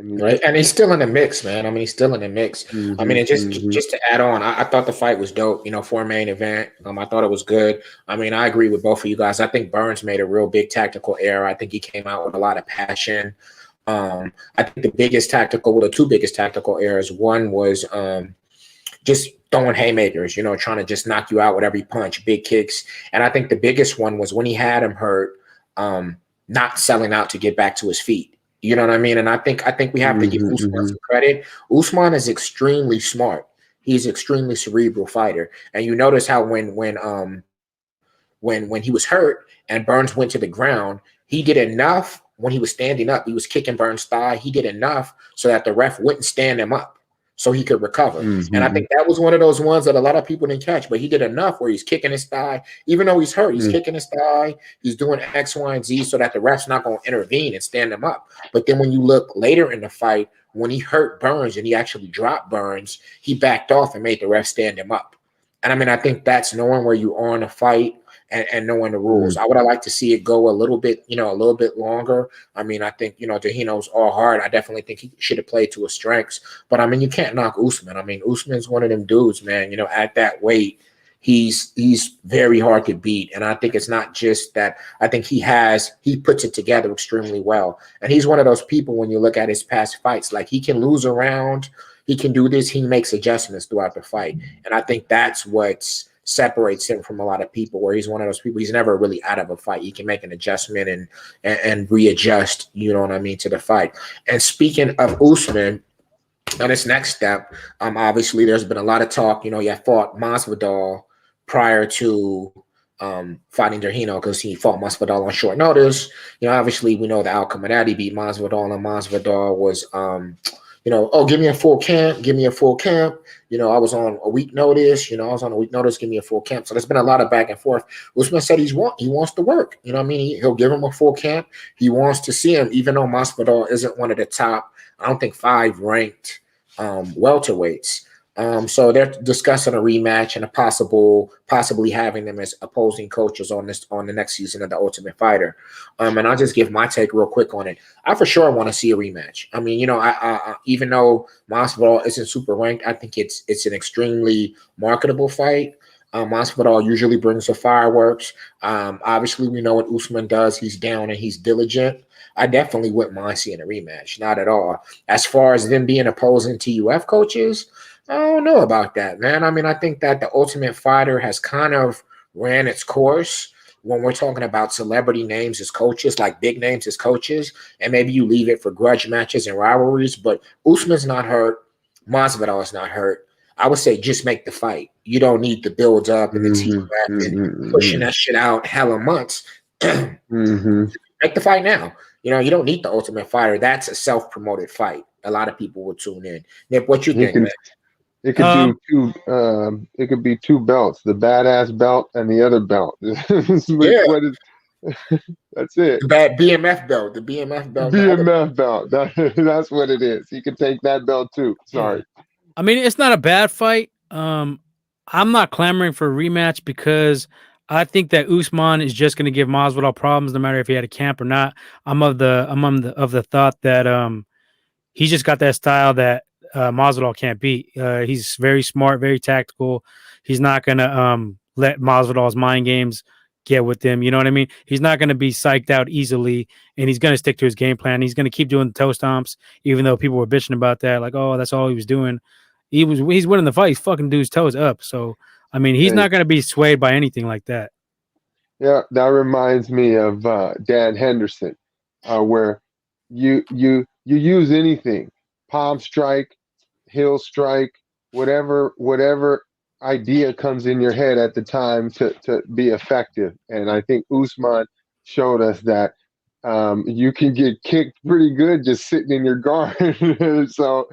Right, and he's still in the mix, man. I mean, he's still in the mix. I mean, just to add on, I thought the fight was dope. For a main event, I thought it was good. I mean, I agree with both of you guys. I think Burns made a real big tactical error. I think he came out with a lot of passion. I think the two biggest tactical errors. One was just throwing haymakers. Trying to just knock you out with every punch, big kicks. And I think the biggest one was when he had him hurt, not selling out to get back to his feet. You know what I mean? And I think we have to give Usman some credit. Usman is extremely smart. He's an extremely cerebral fighter. And you notice how when he was hurt and Burns went to the ground, he did enough when he was standing up. He was kicking Burns' thigh. He did enough so that the ref wouldn't stand him up so he could recover. And I think that was one of those ones that a lot of people didn't catch, but he did enough where he's kicking his thigh. Even though he's hurt, he's kicking his thigh. He's doing X, Y, and Z so that the ref's not going to intervene and stand him up. But then when you look later in the fight, when he hurt Burns and he actually dropped Burns, he backed off and made the ref stand him up. And I mean, I think that's knowing where you are in a fight and knowing the rules. I would have liked to see it go a little bit longer. I mean, I think, Dahino's all hard. I definitely think he should have played to his strengths. But, I mean, you can't knock Usman. I mean, Usman's one of them dudes, man. At that weight, he's very hard to beat. And I think it's not just that. I think he puts it together extremely well. And he's one of those people, when you look at his past fights, like he can lose a round. He can do this. He makes adjustments throughout the fight. And I think that's what's separates him from a lot of people, where he's one of those people, he's never really out of a fight. He can make an adjustment and readjust, you know what I mean, to the fight. And speaking of Usman, on this next step, obviously there's been a lot of talk. You know, he fought Masvidal prior to fighting Derhino, because he fought Masvidal on short notice. You know, obviously we know the outcome of that. He beat Masvidal, and Masvidal was, you know, oh, give me a full camp, give me a full camp. You know, I was on a week notice. You know, I was on a week notice, give me a full camp. So there's been a lot of back and forth. Usman said he wants to work. You know what I mean? He'll give him a full camp. He wants to see him, even though Masvidal isn't one of the top, I don't think, 5 ranked welterweights. So they're discussing a rematch and possibly having them as opposing coaches on the next season of The Ultimate Fighter. And I'll just give my take real quick on it. I for sure want to see a rematch. I mean, you know, I even though Masvidal isn't super ranked, I think it's an extremely marketable fight. Masvidal usually brings the fireworks. Obviously, we know what Usman does. He's down and he's diligent. I definitely wouldn't mind seeing a rematch. Not at all. As far as them being opposing TUF coaches, I don't know about that, man. I mean, I think that The Ultimate Fighter has kind of ran its course when we're talking about celebrity names as coaches, like big names as coaches, and maybe you leave it for grudge matches and rivalries. But Usman's not hurt. Masvidal is not hurt. I would say just make the fight. You don't need the build up and the team and pushing that shit out hella months. Make the fight now. You know, you don't need The Ultimate Fighter. That's a self-promoted fight. A lot of people will tune in. Nip, what you think, man? It could do two. It could be 2 belts: the badass belt and the other belt. That's it. The bad BMF belt. The BMF belt. BMF belt. That's what it is. He can take that belt too. Sorry. I mean, it's not a bad fight. I'm not clamoring for a rematch because I think that Usman is just going to give Masvidal problems, no matter if he had a camp or not. I'm of the thought that he's just got that style that Masvidal can't beat. He's very smart, very tactical. He's not going to let Masvidal's mind games get with him. You know what I mean? He's not going to be psyched out easily, and he's going to stick to his game plan. He's going to keep doing the toe stomps, even though people were bitching about that. Like, oh, that's all he was doing. He's winning the fight. He's fucking dude's toes up. So, I mean, he's not going to be swayed by anything like that. Yeah, that reminds me of Dan Henderson, where you use anything, palm strike, heel strike, whatever idea comes in your head at the time to be effective. And I think Usman showed us that you can get kicked pretty good just sitting in your guard. So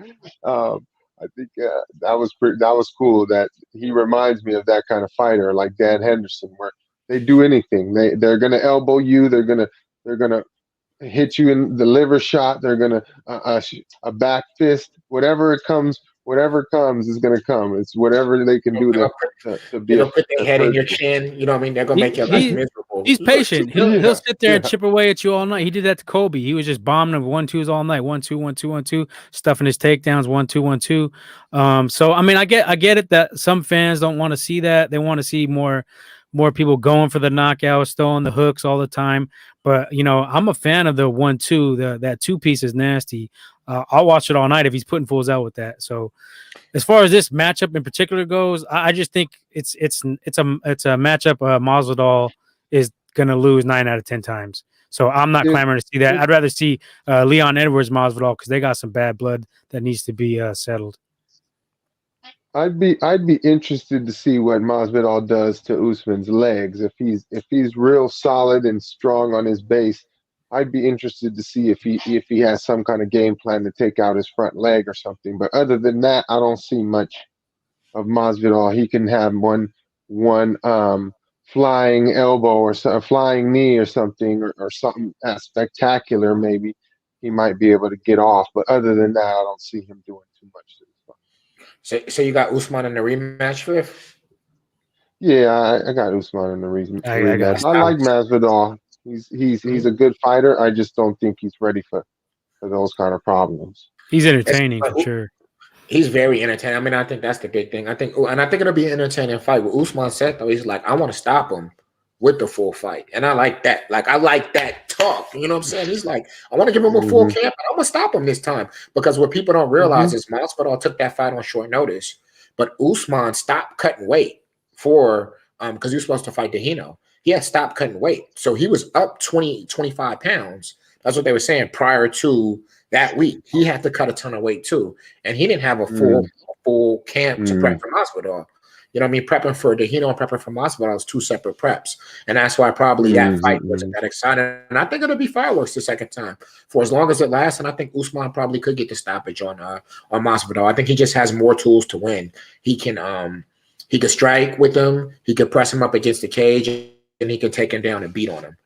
I think that was cool. That he reminds me of that kind of fighter, like Dan Henderson, where they do anything. They're gonna elbow you. They're gonna hit you in the liver shot. They're gonna a back fist. Whatever comes is gonna come. It's whatever they can do to be. They'll put their head in your chin. You know what I mean? They're gonna make your life miserable. He's patient. He'll sit there and chip away at you all night. He did that to Kobe. He was just bombing him 1-2s all night. 1-2, 1-2, 1-2, stuffing his takedowns. 1-2, 1-2. So I mean, I get it that some fans don't want to see that. They want to see more people going for the knockouts, throwing the hooks all the time. But you know, I'm a fan of the 1-2. That 2-piece is nasty. I'll watch it all night if he's putting fools out with that. So, as far as this matchup in particular goes, I just think it's a matchup Masvidal is gonna lose 9 out of 10 times. So I'm not clamoring to see that. I'd rather see Leon Edwards Masvidal, because they got some bad blood that needs to be settled. I'd be interested to see what Masvidal does to Usman's legs. If he's real solid and strong on his base, I'd be interested to see if he has some kind of game plan to take out his front leg or something. But other than that, I don't see much of Masvidal. He can have one flying elbow or a flying knee or something, or something spectacular. Maybe he might be able to get off. But other than that, I don't see him doing too much to this fight. So you got Usman in the rematch, Fifth? Yeah, I got Usman in the rematch. I like Masvidal. He's a good fighter. I just don't think he's ready for those kind of problems. He's entertaining for sure. He's very entertaining. I mean, I think that's the big thing. I think it'll be an entertaining fight. What Usman said though, he's like, I want to stop him with the full fight, and I like that. Like, I like that talk. You know what I'm saying? He's like, I want to give him a full camp, but I'm gonna stop him this time, because what people don't realize is Masvidal took that fight on short notice, but Usman stopped cutting weight for because he was supposed to fight Dehino. He had stopped cutting weight. So he was up 20, 25 pounds. That's what they were saying prior to that week. He had to cut a ton of weight too. And he didn't have a full camp to prep for Masvidal. You know what I mean? Prepping for Dehino and prepping for Masvidal was two separate preps. And that's why probably that fight wasn't that exciting. And I think it'll be fireworks the second time for as long as it lasts. And I think Usman probably could get the stoppage on Masvidal. I think he just has more tools to win. He can strike with him. He could press him up against the cage, and he can take him down and beat on him.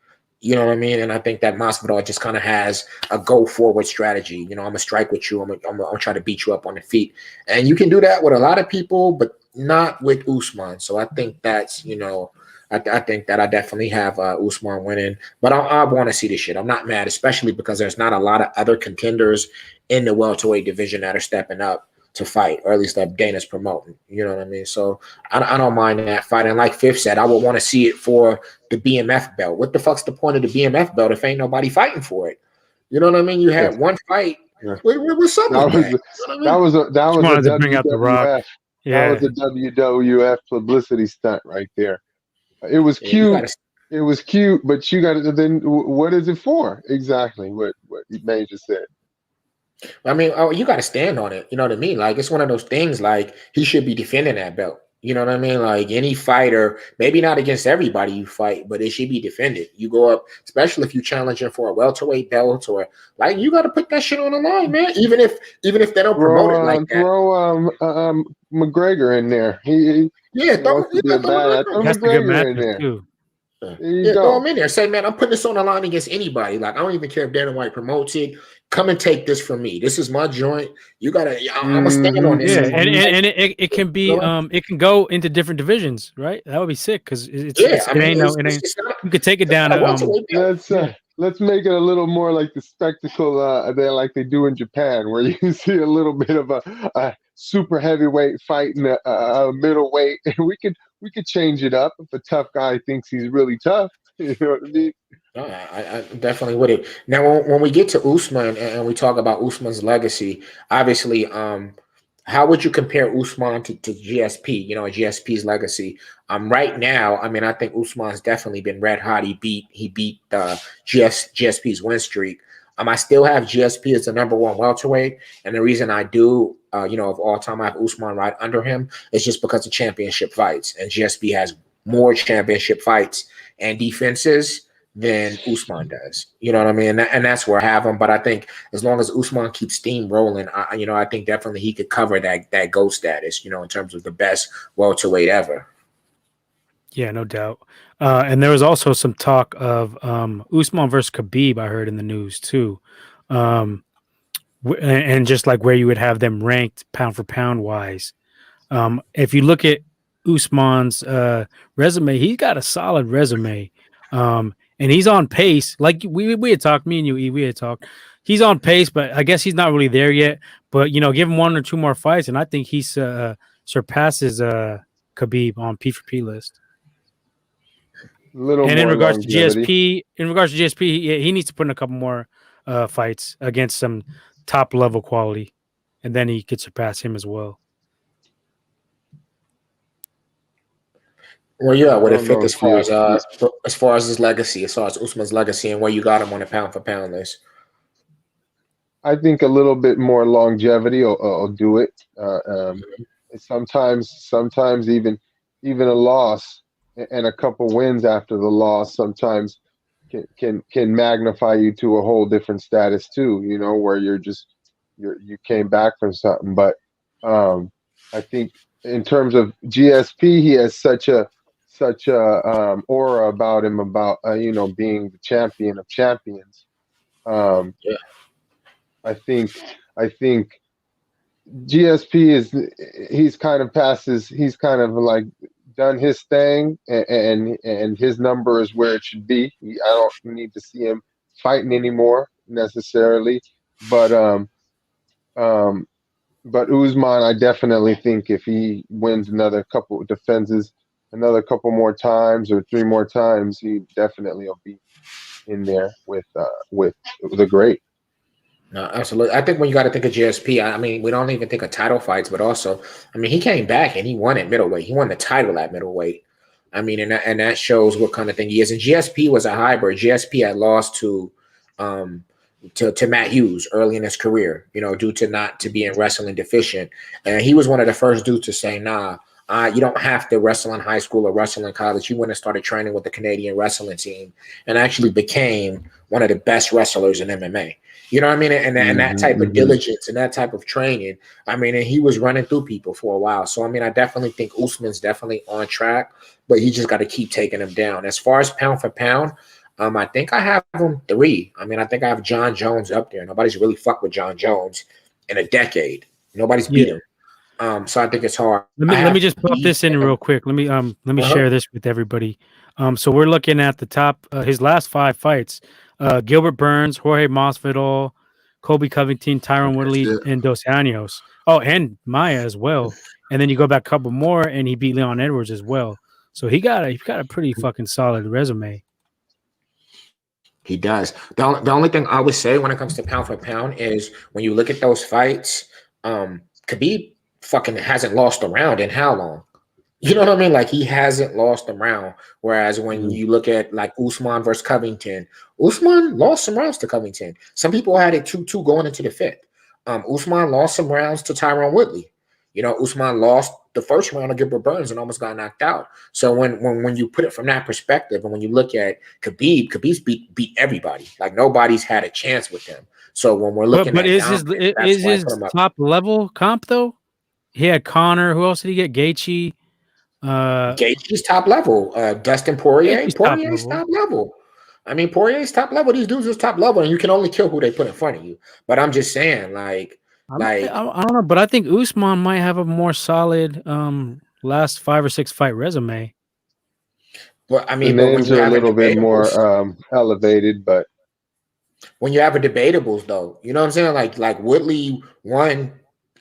You know what I mean? And I think that Masvidal just kind of has a go forward strategy. You know, I'm gonna strike with you. I'm gonna try to beat you up on the feet, and you can do that with a lot of people, but not with Usman. So I think that's, you know, I think that I definitely have Usman winning, but I want to see this shit. I'm not mad, especially because there's not a lot of other contenders in the welterweight division that are stepping up to fight, or at least that Dana's promoting. You know what I mean? So I don't mind that fight. And like Fifth said, I would want to see it for the BMF belt. What the fuck's the point of the BMF belt if ain't nobody fighting for it? You know what I mean? You had one fight. Yeah. What's up with that? That was a WWF. Yeah. That was a WWF publicity stunt right there. It was cute. It was cute, but you got to then. What is it for? Exactly what May just said. I mean, you got to stand on it. You know what I mean? Like, it's one of those things. Like, he should be defending that belt. You know what I mean? Like, any fighter, maybe not against everybody you fight, but it should be defended. You go up, especially if you're challenging for a welterweight belt, or like, you got to put that shit on the line, man. Even if they don't promote it like that. Throw McGregor in there. Throw McGregor in there too. Throw him in there. Say, man, I'm putting this on the line against anybody. Like, I don't even care if Dana White promotes it. Come and take this from me. This is my joint. You gotta. I'm gonna stand on this. Yeah, and it can be it can go into different divisions, right? That would be sick because you could take it down. Let's make it a little more like the spectacle like they do in Japan, where you see a little bit of a super heavyweight fighting a middleweight. We could change it up if a tough guy thinks he's really tough. You know what I mean? I definitely would. Now, when we get to Usman and we talk about Usman's legacy, obviously, how would you compare Usman to GSP? You know, GSP's legacy. Right now, I mean, I think Usman's definitely been red hot. He beat GSP's win streak. I still have GSP as the number one welterweight, and the reason I do, of all time, I have Usman right under him is just because of championship fights, and GSP has more championship fights and defenses than Usman does. You know what I mean? And that's where I have him. But I think as long as Usman keeps steam rolling, I think definitely he could cover that GOAT status, in terms of the best welterweight ever. Yeah, no doubt. And there was also some talk of Usman versus Khabib, I heard in the news too. And just like where you would have them ranked pound for pound wise. If you look at Usman's resume, he's got a solid resume. And he's on pace. Like we had talked, me and you, we had talked. He's on pace, but I guess he's not really there yet. But, give him one or two more fights, and I think he surpasses Khabib on P4P list. In regards to GSP, he needs to put in a couple more fights against some top level quality, and then he could surpass him as well. Well, yeah, would it fit as far as his legacy, as far as Usman's legacy, and where you got him on a pound for pound list? I think a little bit more longevity will do it. Sometimes even a loss and a couple wins after the loss sometimes can magnify you to a whole different status too. Where you came back from something. But I think in terms of GSP, he has such a aura about him, about being the champion of champions. I think GSP he's kind of like done his thing, and his number is where it should be. I don't need to see him fighting anymore necessarily, but Usman, I definitely think if he wins another couple more times or 3 more times, he definitely will be in there with the great. No, absolutely. I think when you got to think of GSP, I mean, we don't even think of title fights, but also, I mean, he came back and he won at middleweight. He won the title at middleweight. I mean, and that shows what kind of thing he is. And GSP was a hybrid. GSP had lost um, to Matt Hughes early in his career, you know, due to not to being wrestling deficient. And he was one of the first dudes to say, nah, you don't have to wrestle in high school or wrestle in college. He went and started training with the Canadian wrestling team and actually became one of the best wrestlers in MMA. You know what I mean? And that type of diligence and that type of training, I mean, and he was running through people for a while. So, I mean, I definitely think Usman's definitely on track, but he just got to keep taking him down. As far as pound for pound, I think I have him 3. I mean, I think I have John Jones up there. Nobody's really fucked with John Jones in a decade. Nobody's beat him. So I think it's hard. Let me just put this in real quick. Let me share this with everybody. So we're looking at the top his last 5 fights. Gilbert Burns, Jorge Masvidal, Colby Covington, Tyron Woodley, and Dos Anjos. Oh, and Maya as well. And then you go back a couple more, and he beat Leon Edwards as well. So he got a pretty fucking solid resume. He does. The only thing I would say when it comes to pound for pound is when you look at those fights, Khabib fucking hasn't lost a round in how long? You know what I mean? Like he hasn't lost a round. Whereas when you look at like Usman versus Covington, Usman lost some rounds to Covington. Some people had it 2-2 going into the 5th. Usman lost some rounds to Tyron Woodley. You know, Usman lost the first round to Gilbert Burns and almost got knocked out. So when you put it from that perspective, and when you look at Khabib's beat everybody. Like nobody's had a chance with him. So when we're looking but at is his top level comp though? He had Connor. Who else did he get? Gaethje. Gaethje's top level. Dustin Poirier. Poirier's top top level. I mean, Poirier's top level. These dudes is top level, and you can only kill who they put in front of you. But I'm just saying, I don't know, but I think Usman might have a more solid last 5 or 6 fight resume. Well, I mean, the but when names you are a have little bit more elevated, but when you have a debatables, though, you know what I'm saying? Like Woodley won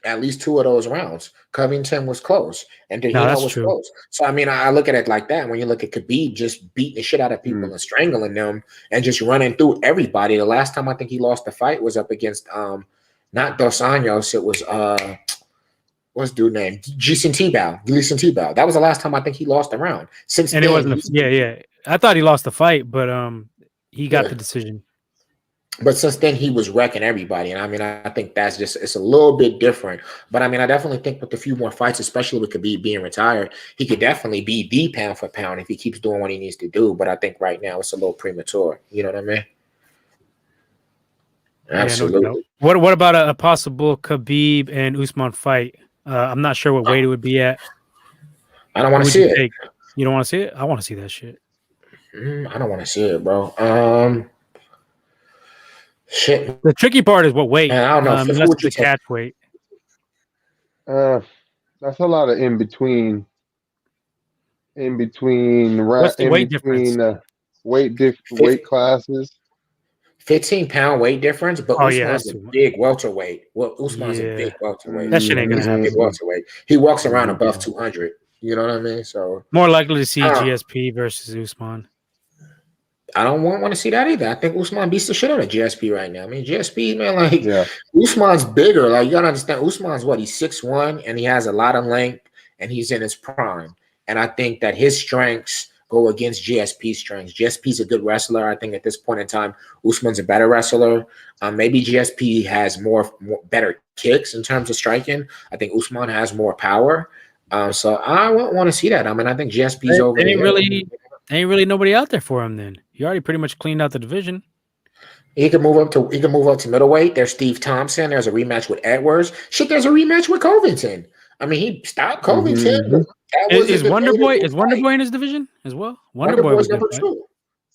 at least 2 of those rounds. Covington was close, and Dahino was close. So I mean, I look at it like that. When you look at Khabib just beating the shit out of people and strangling them and just running through everybody. The last time I think he lost the fight was up against not Dos Anjos. It was what's dude name? Gleason Tebow. That was the last time I think he lost a round. Since and then, it wasn't. I thought he lost the fight, but he got the decision. But since then, he was wrecking everybody. And I mean, I think that's just, it's a little bit different. But I mean, I definitely think with a few more fights, especially with Khabib being retired, he could definitely be the pound for pound if he keeps doing what he needs to do. But I think right now it's a little premature. You know what I mean? Absolutely. Yeah, no. What about a possible Khabib and Usman fight? I'm not sure what weight it would be at. I don't want to see it. You don't want to see it? I want to see that shit. I don't want to see it, bro. Shit. The tricky part is what weight. Man, I don't know. That's the catch weight. That's a lot of in between. What's the weight difference? Weight classes. 15-pound weight difference, but Usman's a big welterweight. Well, Usman's a big welterweight. That shit ain't gonna happen. Big welterweight. He walks around above 200. You know what I mean? So more likely to see GSP versus Usman. I don't want to see that either. I think Usman beats the shit out of GSP right now. I mean, GSP, man, Usman's bigger. Like, you gotta understand, Usman's what? He's 6'1", and he has a lot of length, and he's in his prime. And I think that his strengths go against GSP's strengths. GSP's a good wrestler. I think at this point in time, Usman's a better wrestler. Maybe GSP has more better kicks in terms of striking. I think Usman has more power. So I won't want to see that. I mean, I think GSP's over there. Ain't really nobody out there for him then. You already pretty much cleaned out the division. He can move up to middleweight. There's Steve Thompson. There's a rematch with Edwards. Shit, there's a rematch with Covington. I mean, he stopped Covington. Is Wonder Boy in his division as well? Wonder Boy's number 2.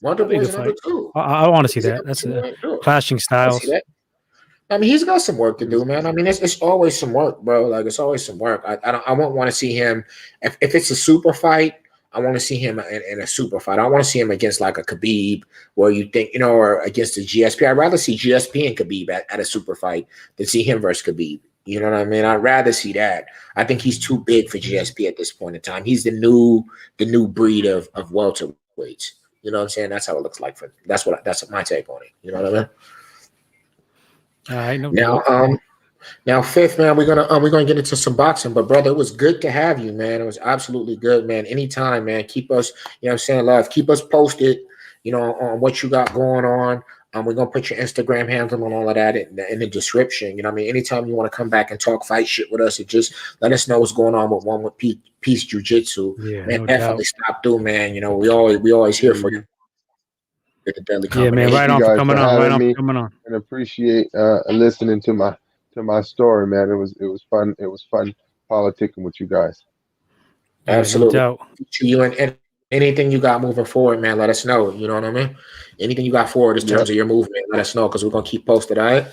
Wonder Boy's number 2. I want to see that. That's clashing styles. I mean, he's got some work to do, man. I mean, it's always some work, bro. Like, it's always some work. I won't want to see him if it's a super fight. I want to see him in a super fight. I don't want to see him against like a Khabib where you think, or against a GSP. I'd rather see GSP and Khabib at a super fight than see him versus Khabib. You know what I mean? I'd rather see that. I think he's too big for GSP at this point in time. He's the new breed of welterweights. You know what I'm saying? That's how it looks like that's my take on it. You know what I mean? All right, no Now, doubt. now, fifth man, we're gonna get into some boxing, but brother, it was good to have you, man. It was absolutely good, man. Anytime, man. Keep us, you know what I'm saying, love. Keep us posted, on what you got going on. We're gonna put your Instagram handle and all of that in the description. You know what I mean? Anytime you want to come back and talk fight shit with us, it just let us know what's going on with Peace Jiu-Jitsu. Yeah, Man, no definitely doubt. stop through, man. We always here for you Mhm. at the deadly Yeah, man. Thank Right combination. you on for guys coming for on. Right having on for me, coming on. and appreciate listening to my story, man. It was fun. It was fun politicking with you guys. Yeah, no Absolutely. doubt. To you and anything you got moving forward, man, let us know. You know what I mean? Anything you got forward in terms Yep. of your movement, let us know because we're gonna keep posted. All right.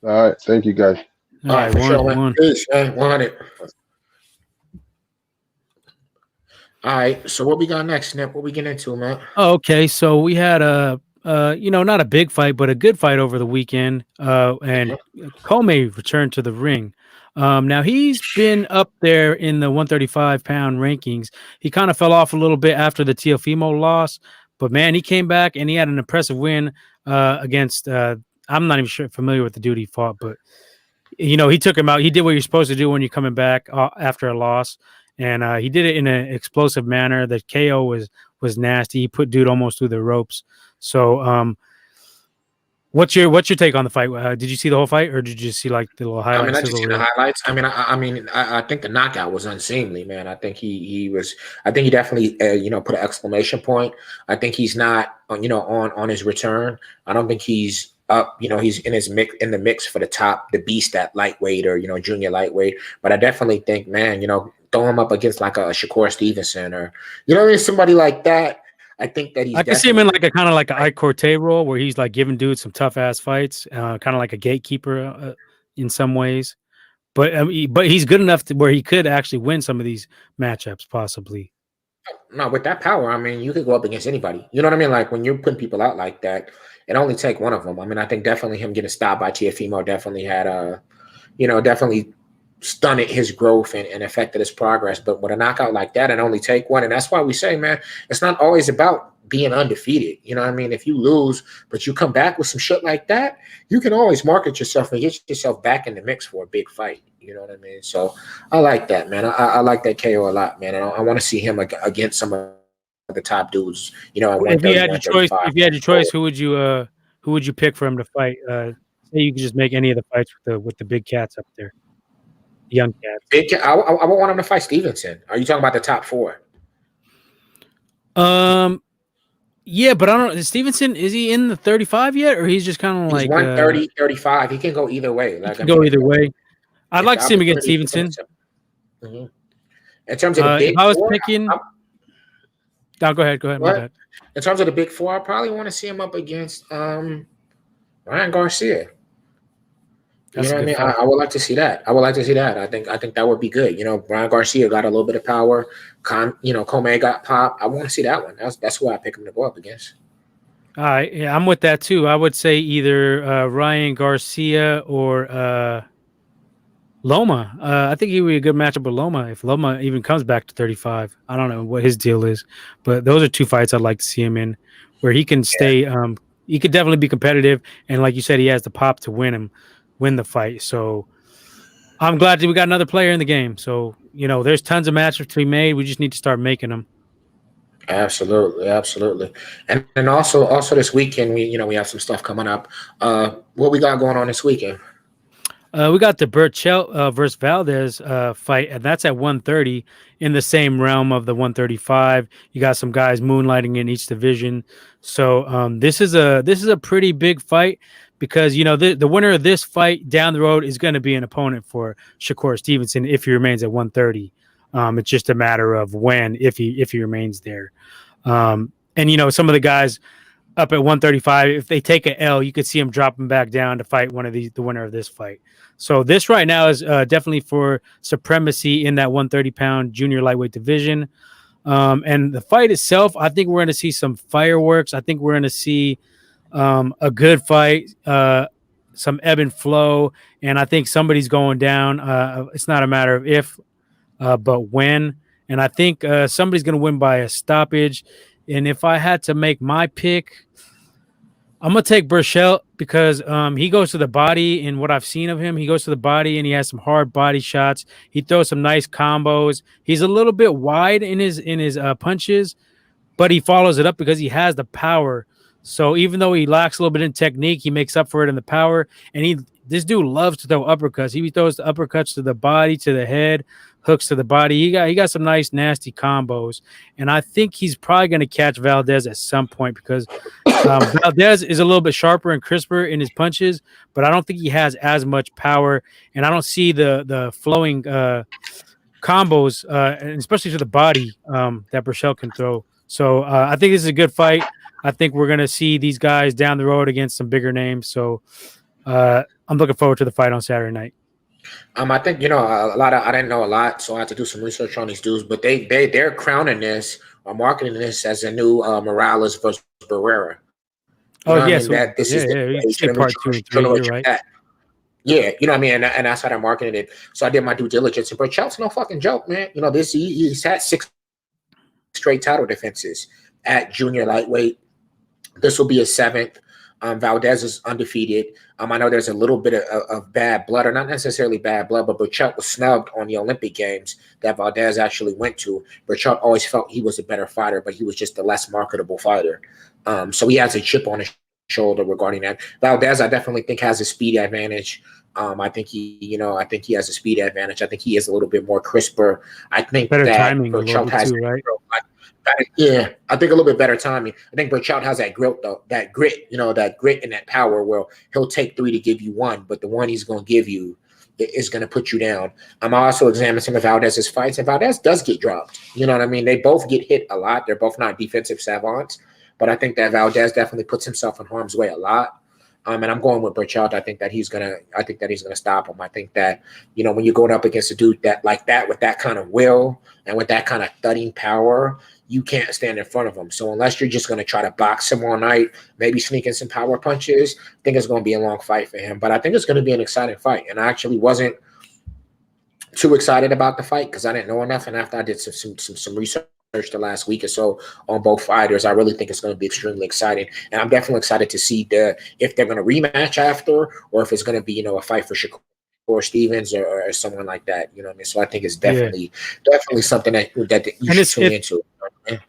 All right. Thank you guys. All All right, right, for sure, man. one. Peace, man. 100. All right. So what we got next, Snip? What we getting into, man? Oh, okay. So we had not a big fight, but a good fight over the weekend. And Comey returned to the ring. Now he's been up there in the 135-pound rankings. He kind of fell off a little bit after the Teofimo loss, but man, he came back and he had an impressive win against. I'm not even sure familiar with the dude he fought, but he took him out. He did what you're supposed to do when you're coming back after a loss, and he did it in an explosive manner. The KO was nasty. He put dude almost through the ropes. So, what's your take on the fight? Did you see the whole fight, or did you see like the little I mean, highlight I just sizzle seen the reel? highlights. I mean, I think the knockout was unseemly, man. I think he was. I think he definitely, put an exclamation point. I think he's not, on his return. I don't think he's up. He's in the mix for the beast at lightweight or junior lightweight. But I definitely think, man, throw him up against like a Shakur Stevenson or somebody like that. I think that he's I can see him in definitely like a kind of like an Ike Corte role where he's like giving dudes some tough ass fights, kind of like a gatekeeper in some ways. But he's good enough to where he could actually win some of these matchups, possibly. no, with that power, I mean, you could go up against anybody. You know what I mean? Like when you're putting people out like that, it only take one of them. I mean, I think definitely him getting stopped by Tiafimo definitely had definitely stunted his growth and affected his progress. But with a knockout like that, it only take one, and that's why we say, man, it's not always about being undefeated. You know what I mean? If you lose, but you come back with some shit like that, you can always market yourself and get yourself back in the mix for a big fight. You know what I mean? So I like that, man. I like that KO a lot, man. And I want to see him against some of the top dudes, at If you 130, had your choice, 135. if you had your choice, who would you pick for him to fight? Say you could just make any of the fights with the big cats up there, young cats. I would want him to fight Stevenson. Are you talking about the top four? Yeah, but I don't. Stevenson, is he in the 35 yet, or he's just kind of He's like 130, 35. He can go either way. he Like, I can go mean, either way. I'd if like the to see him against opportunity Stevenson. presents him. Mhm. In terms of the If big I was four, picking, go ahead. Go ahead. My what? bad. In terms of the big four, I probably want to see him up against Ryan Garcia. You That's know a what I good mean? I, fight. I would like to see that. I would like to see that. I think that would be good. Ryan Garcia got a little bit of power. Comey got pop. I want to see that one. That's who I pick him to go up against. All right, yeah, I'm with that too. I would say either Ryan Garcia or Loma. I think he would be a good matchup with Loma if Loma even comes back to 35. I don't know what his deal is, but those are two fights I'd like to see him in, where he can stay. He could definitely be competitive, and like you said, he has the pop to win the fight. So I'm glad that we got another player in the game. So there's tons of matchups to be made. We just need to start making them. Absolutely, absolutely. And then also this weekend we have some stuff coming up. What we got going on this weekend? We got the Berchelt versus Valdez fight, and that's at 130 in the same realm of the 135. You got some guys moonlighting in each division, so this is a pretty big fight because the winner of this fight down the road is going to be an opponent for Shakur Stevenson if he remains at 130. It's just a matter of when if he remains there, and some of the guys up at 135. If they take a L, you could see him dropping back down to fight the winner of this fight. So this right now is definitely for supremacy in that 130-pound junior lightweight division. And the fight itself, I think we're going to see some fireworks. I think we're going to see a good fight, some ebb and flow, and I think somebody's going down. It's not a matter of if, but when. And I think somebody's going to win by a stoppage. And if I had to make my pick, I'm gonna take Berchelt because he goes to the body. In what I've seen of him, he goes to the body and he has some hard body shots. He throws some nice combos. He's a little bit wide in his punches, but he follows it up because he has the power. So even though he lacks a little bit in technique, he makes up for it in the power. And this dude loves to throw uppercuts. He throws the uppercuts to the body, to the head, hooks to the body. He got some nice nasty combos. And I think he's probably going to catch Valdez at some point because Valdez is a little bit sharper and crisper in his punches, but I don't think he has as much power. And I don't see the flowing combos, and especially to the body, that Berchelt can throw. So I think this is a good fight. I think we're going to see these guys down the road against some bigger names. So I'm looking forward to the fight on Saturday night. I think I didn't know a lot, so I had to do some research on these dudes. But they're crowning this or marketing this as a new Morales versus Barrera. Yes, That this is you can say part 2 and 3. You're right. Yeah, you know what I mean, and that's how they're marketing it. So I did my due diligence. And Berchelt's no fucking joke, man. He's had 6 straight title defenses at junior lightweight. This will be his 7th. Valdez is undefeated. I know there's a little bit of bad blood, or not necessarily bad blood, but Berchelt was snubbed on the Olympic Games that Valdez actually went to. Berchelt always felt he was a better fighter, but he was just a less marketable fighter. So he has a chip on his shoulder regarding that. Valdez, I definitely think, has a speed advantage. I think he has a speed advantage. I think he is a little bit more crisper. I think better that timing Berchelt has too, right? Yeah, I think a little bit better timing. I think Berchelt has that grit, though. That grit and that power where he'll take 3 to give you 1, but the one he's going to give you is going to put you down. I'm also examining some of Valdez's fights, and Valdez does get dropped. You know what I mean? They both get hit a lot. They're both not defensive savants, but I think that Valdez definitely puts himself in harm's way a lot. And I'm going with Berchelt. I think that he's gonna stop him. I think that, when you're going up against a dude with that kind of will and with that kind of thudding power, you can't stand in front of him. So unless you're just gonna try to box him all night, maybe sneak in some power punches, I think it's gonna be a long fight for him. But I think it's gonna be an exciting fight. And I actually wasn't too excited about the fight because I didn't know enough. And after I did some research the last week or so on both fighters, I really think it's going to be extremely exciting, and I'm definitely excited to see if they're going to rematch after, or if it's going to be a fight for Shakur Stevens or someone like that. You know what I mean? So I think it's definitely something that you should tune into.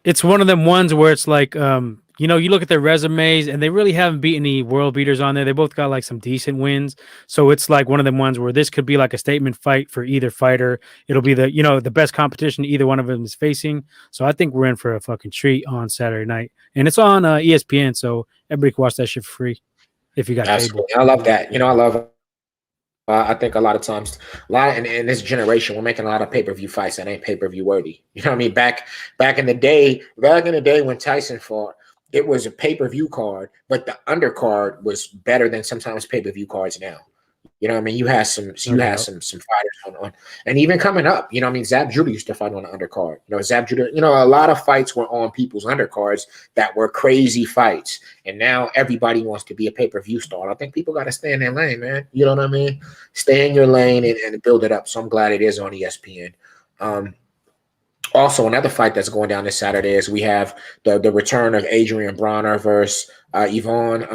It's one of them ones where it's like you look at their resumes and they really haven't beaten any world beaters on there. They both got like some decent wins. So it's like one of them ones where this could be like a statement fight for either fighter. It'll be the best competition either one of them is facing. So I think we're in for a fucking treat on Saturday night. And it's on ESPN, so everybody can watch that shit for free if you got cable. I love that. I think a lot of times, in this generation, we're making a lot of pay-per-view fights that ain't pay-per-view worthy. You know what I mean? Back in the day when Tyson fought, it was a pay-per-view card, but the undercard was better than sometimes pay-per-view cards now. You know what I mean? You had some fighters on, and even coming up, you know what I mean? Zab Judah used to fight on the undercard. Zab Judah, a lot of fights were on people's undercards that were crazy fights. And now everybody wants to be a pay-per-view star. I think people got to stay in their lane, man. You know what I mean? Stay in your lane and build it up. So I'm glad it is on ESPN. Also, another fight that's going down this Saturday is we have the return of Adrian Bronner versus Yvonne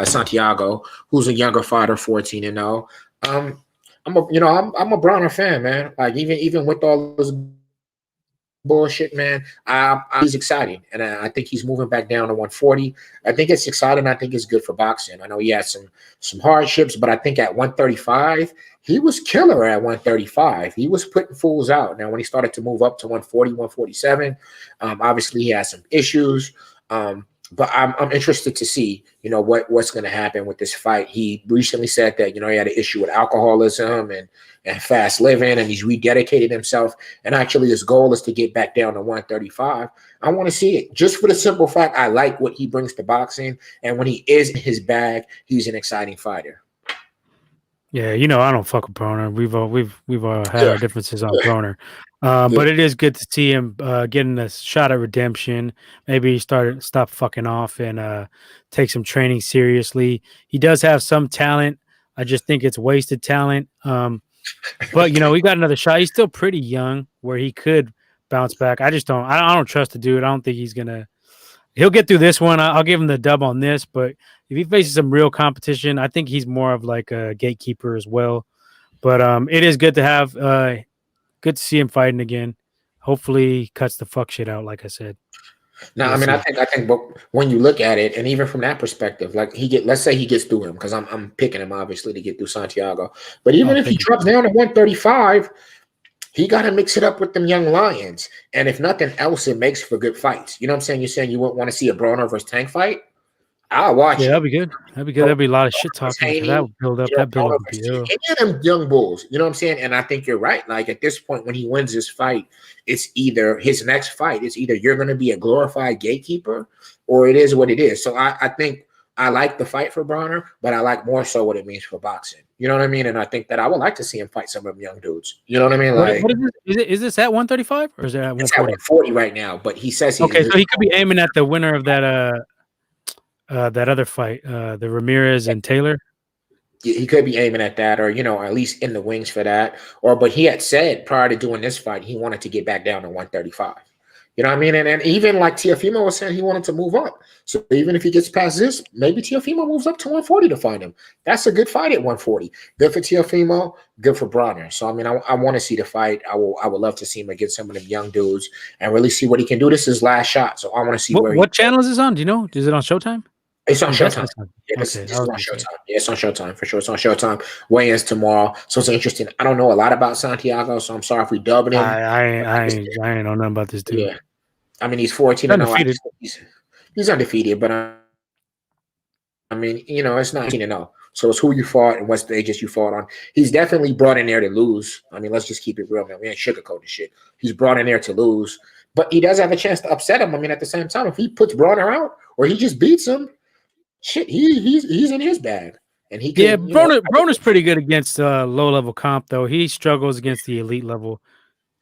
Santiago, who's a younger fighter, 14-0. I'm a Bronner fan, man. Like even with all this bullshit, man, he's exciting, and I think he's moving back down to 140. I think it's exciting. I think it's good for boxing. I know he had some hardships, but I think at 135, he was killer at 135. He was putting fools out. Now, when he started to move up to 140, 147, obviously he had some issues. But I'm interested to see, what's going to happen with this fight. He recently said that, he had an issue with alcoholism and fast living, and he's rededicated himself. And actually, his goal is to get back down to 135. I want to see it just for the simple fact I like what he brings to boxing, and when he is in his bag, he's an exciting fighter. Yeah, I don't fuck with Broner. We've had our differences on Broner, but it is good to see him getting a shot at redemption. Maybe stop fucking off and take some training seriously. He does have some talent. I just think it's wasted talent. But he got another shot. He's still pretty young, where he could bounce back. I don't trust the dude. I don't think he's gonna. he'll get through this one. I'll give him the dub on this, but if he faces some real competition, I think he's more of like a gatekeeper as well. But it is good to have good to see him fighting again. Hopefully, he cuts the fuck shit out, like I said. No, We'll I mean, see. I think, but when you look at it, and even from that perspective, like let's say he gets through him, because I'm picking him obviously to get through Santiago. But even if he drops down to 135, he got to mix it up with them young lions. And if nothing else, it makes for good fights. You know what I'm saying? You're saying you wouldn't want to see a Broner versus Tank fight? I'll watch Yeah, it. that'd be good. That'd be good. That'd be a lot of shit talking because that would build up. You know, That build up would be ill. any of them young bulls, you know what I'm saying? And I think you're right. Like at this point, when he wins this fight, it's either his next fight, it's either you're going to be a glorified gatekeeper or it is what it is. So I think I like the fight for Bronner, but I like more so what it means for boxing. You know what I mean? And I think that I would like to see him fight some of them young dudes. You know what I mean? Like, what is this? Is this at 135 or is it at 140? It's at 140 right now, but he says he's okay. So he could be aiming at the winner of that that other fight, the Ramirez and Taylor. He could be aiming at that, or at least in the wings for that. But he had said prior to doing this fight, he wanted to get back down to 135. You know what I mean? And even like Teofimo was saying, he wanted to move up. So even if he gets past this, maybe Teofimo moves up to 140 to find him. That's a good fight at 140. Good for Teofimo, good for Bronner. So I mean, I want to see the fight. I would love to see him against some of them young dudes and really see what he can do. This is his last shot, so I want to see what channel is this on? Do you know? Is it on Showtime? It's on Showtime. Yeah, okay, it's on Showtime. Yeah, it's on Showtime for sure. It's on Showtime. Weigh-ins tomorrow, so it's interesting. I don't know a lot about Santiago, so I'm sorry if we dubbed him. I ain't know nothing about this dude. Yeah, I mean he's 14-0. He's undefeated, but I mean it's not 14-0. So it's who you fought and what stages you fought on. He's definitely brought in there to lose. I mean, let's just keep it real, man. We ain't sugarcoating shit. He's brought in there to lose, but he does have a chance to upset him. I mean, at the same time, if he puts Bronner out or he just beats him. Shit, he's in his bag, and he can, Broner's pretty good against low level comp though. He struggles against the elite level.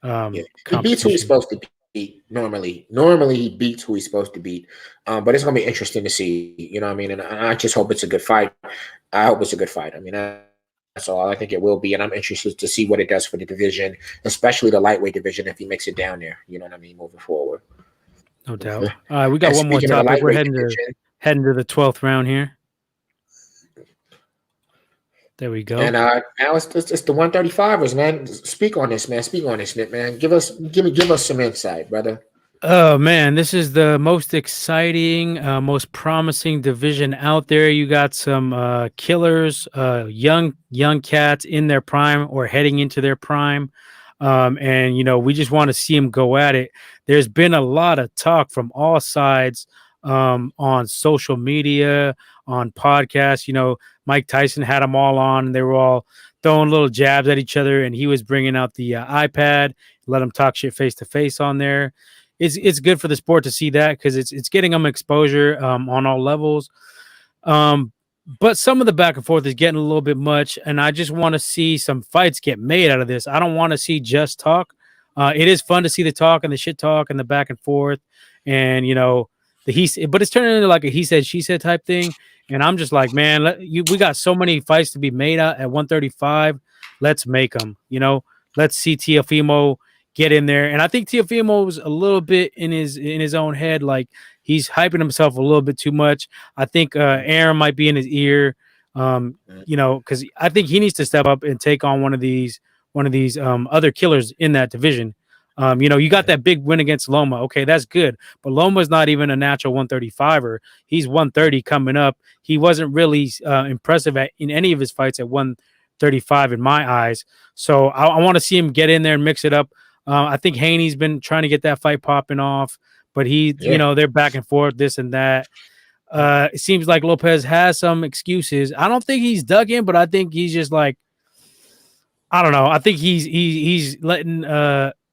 He beats who he's supposed to beat normally. Normally he beats who he's supposed to beat. But it's gonna be interesting to see. You know what I mean? And I just hope it's a good fight. I hope it's a good fight. I mean, that's all. I think it will be, and I'm interested to see what it does for the division, especially the lightweight division, if he makes it down there. You know what I mean? Moving forward. No doubt. We got one more topic. We're heading to the 12th round here. There we go. And now it's the 135ers, man. Speak on this, man. Speak on this, man. Give us some insight, brother. Oh man, this is the most exciting, most promising division out there. You got some killers, young cats in their prime or heading into their prime. And we just want to see them go at it. There's been a lot of talk from all sides on social media, on podcasts. Mike Tyson had them all on, and they were all throwing little jabs at each other, and he was bringing out the iPad, let them talk shit face to face on there. It's good for the sport to see that because it's getting them exposure on all levels. But some of the back and forth is getting a little bit much, and I just want to see some fights get made out of this. I don't want to see just talk. It is fun to see the talk and the shit talk and the back and forth, and but it's turning into like a he said, she said type thing. And I'm just like, man, we got so many fights to be made at 135. Let's make them, let's see Teofimo get in there. And I think Teofimo's a little bit in his own head. Like he's hyping himself a little bit too much. I think Aaron might be in his ear, because I think he needs to step up and take on one of these other killers in that division. You got that big win against Loma. Okay, that's good. But Loma's not even a natural 135er. He's 130 coming up. He wasn't really impressive in any of his fights at 135 in my eyes. So I want to see him get in there and mix it up. I think Haney's been trying to get that fight popping off, but they're back and forth, this and that. It seems like Lopez has some excuses. I don't think he's dug in, but I think he's just like, I don't know. I think he's letting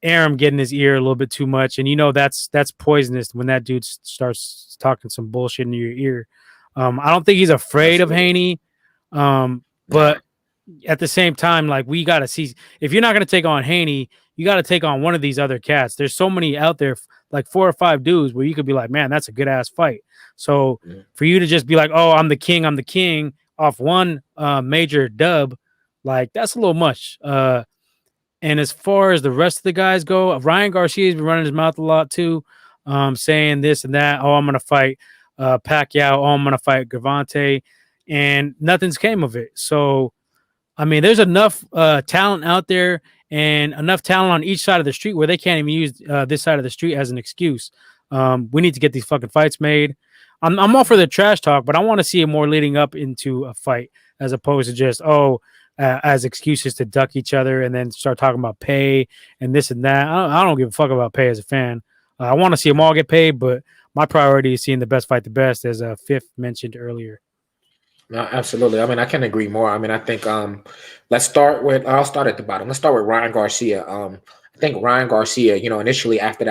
Aram get in his ear a little bit too much, and that's poisonous when that dude starts talking some bullshit in your ear. I don't think he's afraid of Haney, but at the same time, like we got to see if you're not going to take on Haney, you got to take on one of these other cats. There's so many out there, like 4 or 5 dudes, where you could be like, man, that's a good ass fight. So for you to just be like, oh, I'm the king off one major dub, like that's a little much. And as far as the rest of the guys go, Ryan Garcia has been running his mouth a lot too. saying this and that. Oh, I'm going to fight Pacquiao. Oh, I'm going to fight Gervonta. And nothing's came of it. So, I mean, there's enough talent out there and enough talent on each side of the street where they can't even use this side of the street as an excuse. We need to get these fucking fights made. I'm all for the trash talk, but I want to see it more leading up into a fight as opposed to just, as excuses to duck each other and then start talking about pay and this and that. I don't give a fuck about pay as a fan. I want to see them all get paid, but my priority is seeing the best fight the best, as Fifth mentioned earlier. No, absolutely. I mean, I can agree more. I mean, I think I'll start at the bottom. Let's start with Ryan Garcia. I think Ryan Garcia, initially after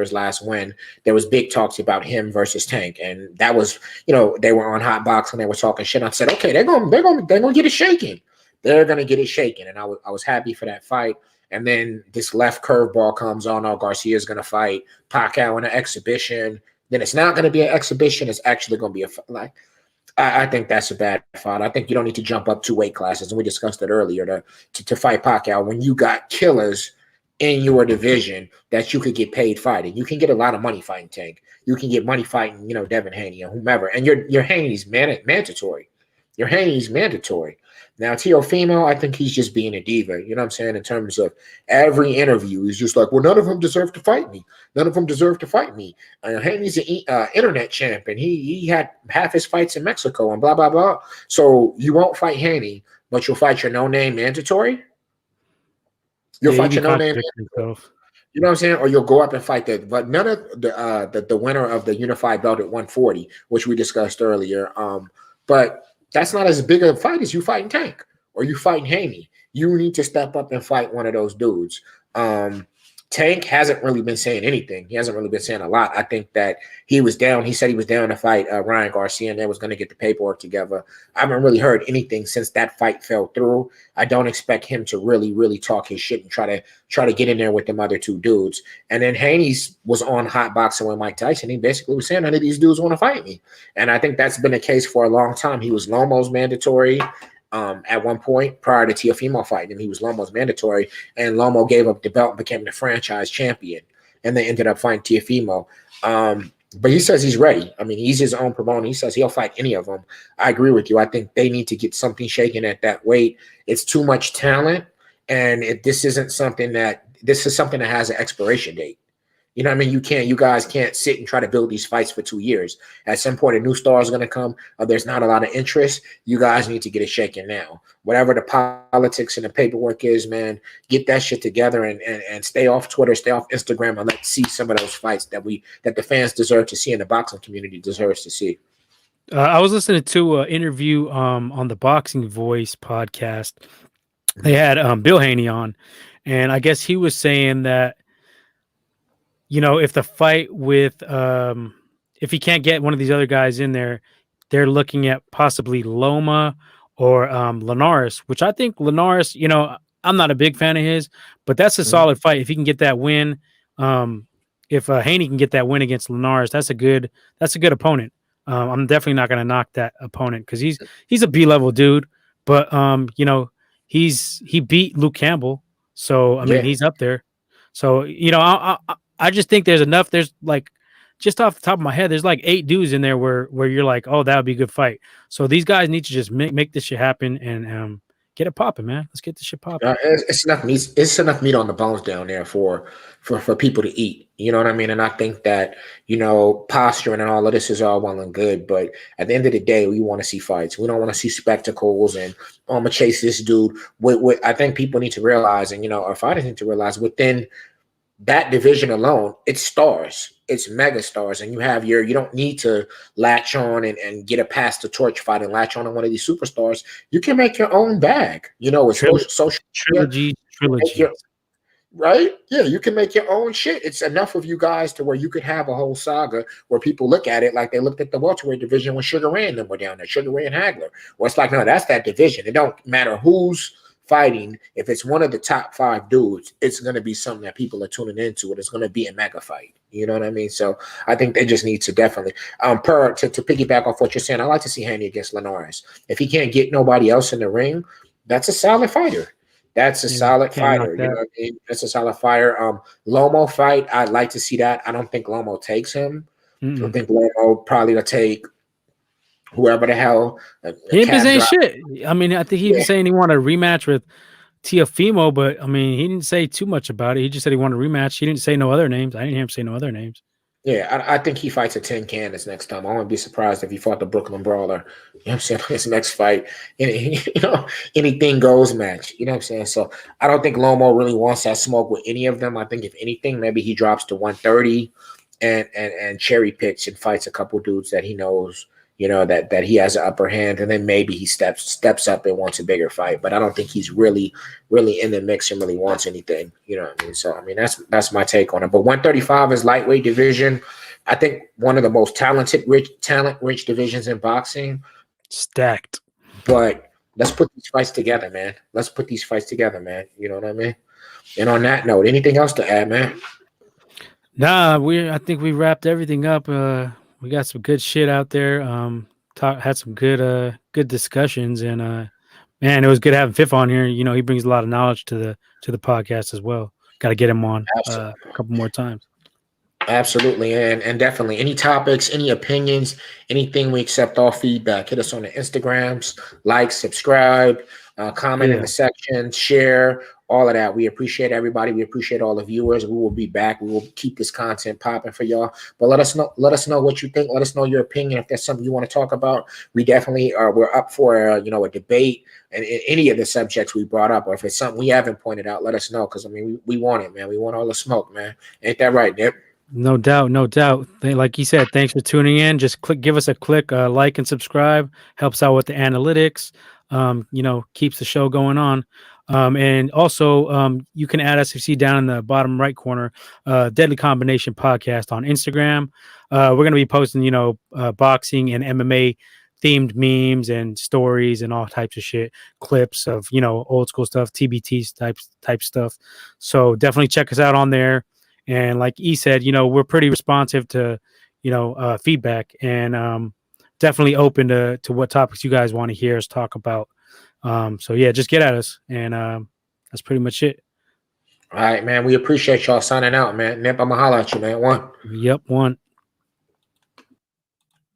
his last win, there was big talks about him versus Tank, and that was, they were on Hot Box and they were talking shit. I said, okay, they're gonna get it shaken. They're gonna get it shaken, and I was happy for that fight. And then this left curveball comes on. Oh, Garcia's gonna fight Pacquiao in an exhibition. Then it's not gonna be an exhibition. It's actually gonna be I think that's a bad fight. I think you don't need to jump up 2 weight classes, and we discussed it earlier to fight Pacquiao when you got killers in your division that you could get paid fighting. You can get a lot of money fighting Tank. You can get money fighting, Devin Haney or whomever, and your Haney's mandatory. Your Haney's mandatory. Now, Teofimo, I think he's just being a diva. You know what I'm saying? In terms of every interview, he's just like, well, none of them deserve to fight me. None of them deserve to fight me. Haney's an internet champ, and he had half his fights in Mexico and blah, blah, blah. So you won't fight Haney, but you'll fight your no-name mandatory? You'll fight your no-name mandatory. You know what I'm saying? Or you'll go up and fight but none of the winner of the unified belt at 140, which we discussed earlier. But that's not as big a fight as you fighting Tank or you fighting Haney. You need to step up and fight one of those dudes. Tank hasn't really been saying anything. He hasn't really been saying a lot. I think that he was down. He said he was down to fight Ryan Garcia, and they was going to get the paperwork together. I haven't really heard anything since that fight fell through. I don't expect him to really, really talk his shit and try to get in there with them other 2 dudes. And then Haney's was on Hot Boxing with Mike Tyson. He basically was saying, none of these dudes want to fight me. And I think that's been the case for a long time. He was Lomo's mandatory. At one point prior to Teofimo fighting him, he was Lomo's mandatory, and Lomo gave up the belt and became the franchise champion, and they ended up fighting Teofimo. But he says he's ready. I mean, he's his own promoter. He says he'll fight any of them. I agree with you. I think they need to get something shaken at that weight. It's too much talent, and this is something that has an expiration date. You know what I mean? You guys can't sit and try to build these fights for 2 years. At some point, a new star is going to come. There's not a lot of interest. You guys need to get it shaken now. Whatever the politics and the paperwork is, man, get that shit together and stay off Twitter, stay off Instagram, and let's see some of those fights that the fans deserve to see and the boxing community deserves to see. I was listening to an interview on the Boxing Voice podcast. They had Bill Haney on, and I guess he was saying that, if the fight with if he can't get one of these other guys in there, they're looking at possibly Loma or Linares, which I think Linares, I'm not a big fan of his, but that's a solid fight. If he can get that win, if Haney can get that win against Linares, that's a good opponent. I'm definitely not going to knock that opponent because he's a B-level dude, but he beat Luke Campbell, so I mean he's up there. So I just think there's enough. There's like, just off the top of my head, there's like 8 dudes in there where you're like, oh, that would be a good fight. So these guys need to just make this shit happen and get it popping, man. Let's get this shit popping. It's enough meat. It's enough meat on the bones down there for people to eat. You know what I mean? And I think that, posturing and all of this is all well and good, but at the end of the day, we want to see fights. We don't want to see spectacles and I'm gonna chase this dude. What I think people need to realize, and our fighters need to realize, within that division alone, it's stars, it's mega stars, and you don't need to latch on and get a pass the torch fight and latch on one of these superstars. You can make your own bag, with social trilogy. Right? Yeah, you can make your own shit. It's enough of you guys to where you could have a whole saga where people look at it like they looked at the welterweight division when Sugar Ray and them were down there, Sugar Ray and Hagler. Well, it's like, no, that's that division. It don't matter who's fighting. If it's one of the top 5 dudes, it's going to be something that people are tuning into. It's going to be a mega fight. You know what I mean? So I think they just need to definitely, to piggyback off what you're saying, I like to see Haney against Linares. If he can't get nobody else in the ring, that's a solid fighter. That's a Yeah, solid can't knock fighter. You know that. what I mean? That's a solid fighter. Lomo fight, I'd like to see that. I don't think Lomo takes him. I Mm-mm. think Lomo probably will take whoever the hell a He ain't been cab saying drop. shit. I mean, I think he Yeah, was saying he wanted a rematch with Tiafimo, but I mean, he didn't say too much about it. He just said he wanted a rematch. He didn't say no other names. I didn't hear him say no other names. yeah. I think he fights a 10 Candace next time. I wouldn't be surprised if he fought the Brooklyn Brawler. You know what I'm saying? His next fight, anything goes match. You know what I'm saying? So I don't think Lomo really wants that smoke with any of them. I think if anything, maybe he drops to 130 and cherry picks and fights a couple dudes that he knows, that he has an upper hand, and then maybe he steps up and wants a bigger fight. But I don't think he's really in the mix and really wants anything. You know what I mean? So I mean that's my take on it. But 135 is lightweight division. I think one of the most talent rich divisions in boxing. Stacked. But let's put these fights together, man. Let's put these fights together, man. You know what I mean? And on that note, anything else to add, man? Nah, I think we wrapped everything up. We got some good shit out there. Had some good discussions, and man, it was good having Fifth on here. You know, he brings a lot of knowledge to the podcast as well. Got to get him on a couple more times. Absolutely, and definitely any topics, any opinions, anything, we accept all feedback. Hit us on the Instagrams, like, subscribe, comment in the section, share, all of that. We appreciate everybody. We appreciate all the viewers. We will be back. We will keep this content popping for y'all. But let us know what you think. Let us know your opinion. If there's something you want to talk about, we definitely are. We're up for a debate and any of the subjects we brought up, or if it's something we haven't pointed out, let us know, because I mean we want it, man. We want all the smoke, man. Ain't that right, Nip? No doubt, no doubt. Like you said, thanks for tuning in. Just give us a click, like and subscribe. Helps out with the analytics. Keeps the show going on. And also, you can add us, if you see down in the bottom right corner, Deadly Combination Podcast on Instagram. We're gonna be posting, boxing and MMA themed memes and stories and all types of shit, clips of old school stuff, TBT type stuff. So definitely check us out on there. And like E said, we're pretty responsive to, feedback, and definitely open to what topics you guys want to hear us talk about. So yeah, just get at us, and that's pretty much it. All right, man. We appreciate y'all signing out, man. Nip, I'm gonna holler at you, man. One. Yep, one.